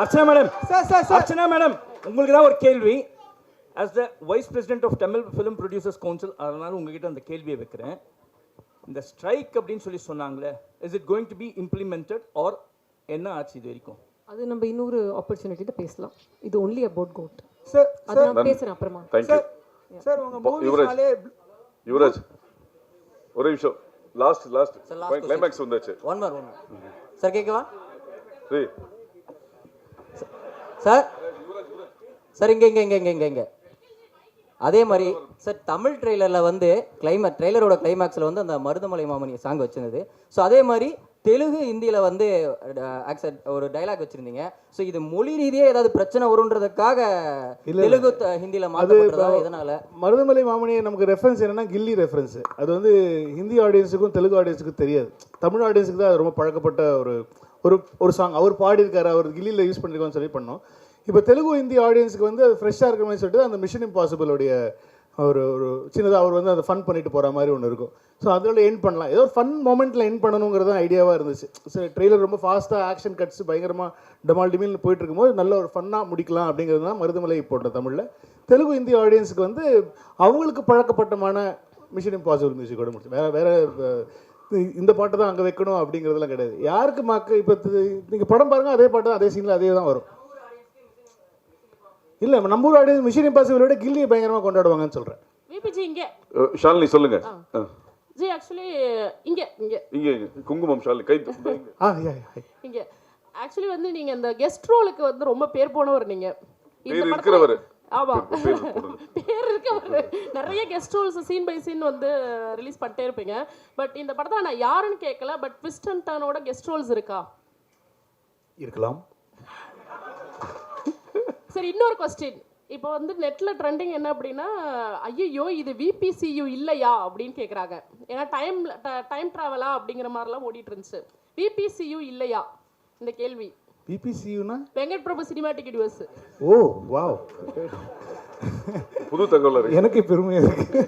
அர்ச்சனா மேடம் உங்களுக்கு தான் ஒரு கேள்வி. as the vice president of Tamil film producers council, அதனால உங்ககிட்ட அந்த கேள்வியை வைக்கிறேன். இந்த ஸ்ட்ரைக் அப்படின்னு சொல்லி சொன்னாங்களே, is it going to be implemented or என்ன ஆச்சு இது வரைக்கும்? அது நம்ம இன்னொரு ஆப்பர்ச்சுனிட்டில பேசலாம். இது only about goat. சார் அது நான் பேசுறேன் அப்புறமா. சார் உங்க மூவிஸ்னாலே யுவராஜ் ஒரே நிமிஷம். லாஸ்ட் கிளைமாக்ஸ் வந்துச்சு. ஒன் மோர் சார் கேட்கவா? சரி சார் இங்க அதே மாதிரி சார் தமிழ் ட்ரெய்லரில் வந்து ட்ரெய்லரோட கிளைமேக்ஸில் வந்து அந்த மருதமலை மாமணி சாங் வச்சிருந்தது. ஸோ அதே மாதிரி தெலுங்கு ஹிந்தியில் வந்து ஒரு டைலாக் வச்சுருந்தீங்க. ஸோ இது மொழி ரீதியாக ஏதாவது பிரச்சனை வருன்றதுக்காக தெலுங்கு ஹிந்தியில் மாற்றப்படுறதா? இதனால் மருதமலை மாமணியை நமக்கு ரெஃபரன்ஸ் என்னன்னா கில்லி ரெஃபரன்ஸ். அது வந்து ஹிந்தி ஆடியன்ஸுக்கும் தெலுங்கு ஆடியன்ஸுக்கும் தெரியாது. தமிழ் ஆடியன்ஸுக்கு தான் அது ரொம்ப பழக்கப்பட்ட ஒரு சாங். அவர் பாடியிருக்காரு, அவர் கில்லியில் யூஸ் பண்ணியிருக்கான்னு சொல்லி பண்ணோம். இப்போ தெலுங்கு ஹிந்தி ஆடியன்ஸுக்கு வந்து அது ஃப்ரெஷ்ஷாக இருக்கிற மாதிரி சொல்லிட்டு அந்த மிஷன் இம்பாசிபிளுடைய ஒரு சின்னதாக அவர் வந்து அதை ஃபன் பண்ணிட்டு போகிற மாதிரி ஒன்று இருக்கும். ஸோ அதோட எண்ட் பண்ணலாம், ஏதோ ஒரு ஃபன் மொமெண்ட்டில் எண்ட் பண்ணணுங்கிறது தான் ஐடியாவாக இருந்துச்சு. சரி, ட்ரெய்லர் ரொம்ப ஃபாஸ்ட்டாக ஆக்ஷன் கட்ஸ் பயங்கரமாக டமால் டிமில்னு போயிட்டு இருக்கும்போது நல்ல ஒரு ஃபன்னாக முடிக்கலாம் அப்படிங்கிறது தான் மருதமலை போட்ட தமிழில். தெலுங்கு ஹிந்தி ஆடியன்ஸுக்கு வந்து அவங்களுக்கு பழக்கப்பட்டமான மிஷன் இம்பாசிபிள் மியூசிக்கோட முடிச்சு வேறு இந்த பாட்டை தான் அங்கே வைக்கணும் அப்படிங்கிறதுலாம் கிடையாது. யாருக்கு இப்போ நீங்கள் படம் பாருங்கள், அதே பாட்டு தான் அதே சீனில் அதே தான் வரும். இல்ல நம்ம ஊர் ஆடியன்ஸ் மிஷன் இம்பாசிபிளோட கில்லியை பயங்கரமா கொண்டாடுவாங்கன்னு சொல்றேன். விபிஜி இங்க ஷாலினி சொல்லுங்க. ஜி ஆக்சுவலி இங்க குங்குமம் ஷாலினி கை இங்க ஆக்சுவலி வந்து நீங்க அந்த கெஸ்ட் ரோலுக்கு வந்து ரொம்ப பேர் போனவர் நீங்க. இந்த இருக்கிறவர். ஆமா பேர் இருக்கவர். நிறைய guest roles scene by scene வந்து ரிலீஸ் பண்ணிட்டே இருப்பீங்க. பட் இந்த படத்துல நான் யாருன்னு கேட்கல, பட் ட்விஸ்ட் அண்ட் டர்னோட கெஸ்ட் ரோல்ஸ் இருக்கா? இருக்கலாம். சரி, இன்னொரு கொஸ்டின். இப்போ வந்து நெட்டில் ட்ரெண்டிங் என்ன அப்படின்னா, ஐயோ இது விபிசியு இல்லையா அப்படின்னு கேட்குறாங்க. ஏன்னா டைம் ட்ராவலா அப்படிங்கிற மாதிரிலாம் ஓடிட்டு இருந்துச்சு. விபிசியு இல்லையா இந்த கேள்வி? விபிசியுனா வெங்கட் பிரபு சினிமாட்டிக் யூனிவர்ஸ். ஓ வாவ், புது தகவல் எனக்கு பெருமையாக இருக்கு.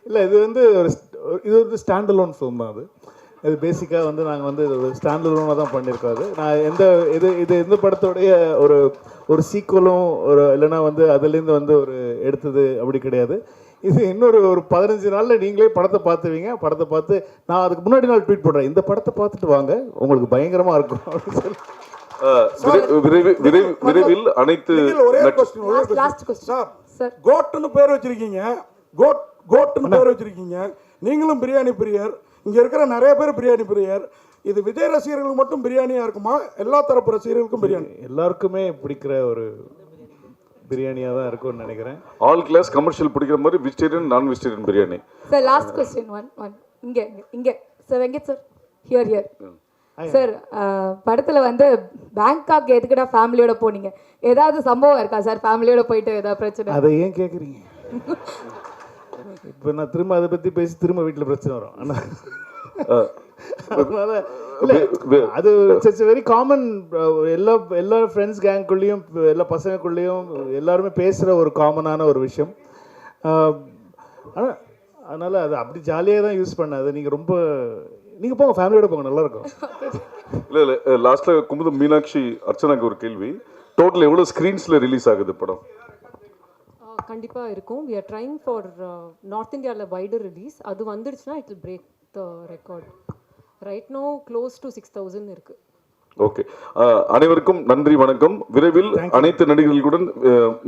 இல்லை இது வந்து ஒரு ஸ்டாண்ட் அலோன் ஃபிலிம் தான். அது பேசிக்காக வந்து நாங்கள் வந்து ஒரு ஸ்டாண்ட் அலோனாக தான் பண்ணியிருக்கோம். அது நான் எந்த படத்தோடைய ஒரு சீக்குவலும் இல்லைன்னா வந்து அதுலேருந்து வந்து ஒரு எடுத்தது அப்படி கிடையாது. இது இன்னொரு 15 நாளில் நீங்களே படத்தை பார்த்துவீங்க. படத்தை பார்த்து நான் அதுக்கு முன்னாடி நாள் ட்வீட் போடுறேன், இந்த படத்தை பார்த்துட்டு வாங்க உங்களுக்கு பயங்கரமாக இருக்கும் அப்படின்னு சொல்லி. விரைவில் அனைத்து கோட்னு பேர் வச்சிருக்கீங்க, கோட்னு பேர் வச்சிருக்கீங்க. நீங்களும் பிரியாணி பிரியர், இங்கே இருக்கிற நிறைய பேர் பிரியாணி பிரியர். இது விஜய் ரசிகர்களுக்கு மட்டும் பிரியாணியாக இருக்குமா, எல்லா தரப்பு ரசிகர்களுக்கும் பிரியாணி? எல்லாருக்குமே பிடிக்கிற ஒரு பிரியாணியாக தான் இருக்கும்னு நினைக்கிறேன். ஆல் கிளாஸ் கமர்ஷியல் பிடிக்கிற மாதிரி vegetarian non vegetarian biryani. Sir last question one இங்கே sir Venkat sir here sir படத்தில் வந்து பேங்காக் எதுக்குடா ஃபேமிலியோட போனீங்க? ஏதாவது சம்பவம் இருக்கா சார் ஃபேமிலியோட போயிட்டு ஏதாவது பிரச்சனை? அதை ஏன் கேட்குறீங்க? இப்போ நான் திரும்ப அதை பற்றி பேசி திரும்ப வீட்டில் பிரச்சனை வரும். அதனால அது இட்ஸ் வெரி காமன். எல்லா ஃப்ரெண்ட்ஸ் கேங்குள்ளேயும் எல்லா பசங்களுக்குள்ளேயும் எல்லாருமே பேசுகிற ஒரு காமனான ஒரு விஷயம். ஆனால் அதனால் அது அப்படி ஜாலியாக தான் யூஸ் பண்ணாது. நீங்கள் போங்க, ஃபேமிலியோட போங்க, நல்லாயிருக்கும். இல்லை லாஸ்ட்டில் குமுதம் மீனாட்சி அர்ச்சனாக்கு ஒரு கேள்வி. டோட்டல் எவ்வளோ ஸ்க்ரீன்ஸில் ரிலீஸ் ஆகுது படம்? கண்டிப்பாக இருக்கும். We are trying for north இந்தியாவில் வைடர் ரிலீஸ். அது வந்துடுச்சுன்னா it will break the record. Right now close to 6,000 இருக்குது. ஓகே, அனைவருக்கும் நன்றி, வணக்கம். விரைவில் அனைத்து நடிகர்களுடன்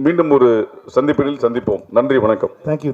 மீண்டும் ஒரு சந்திப்பில் சந்திப்போம். நன்றி, வணக்கம். தேங்க்யூ.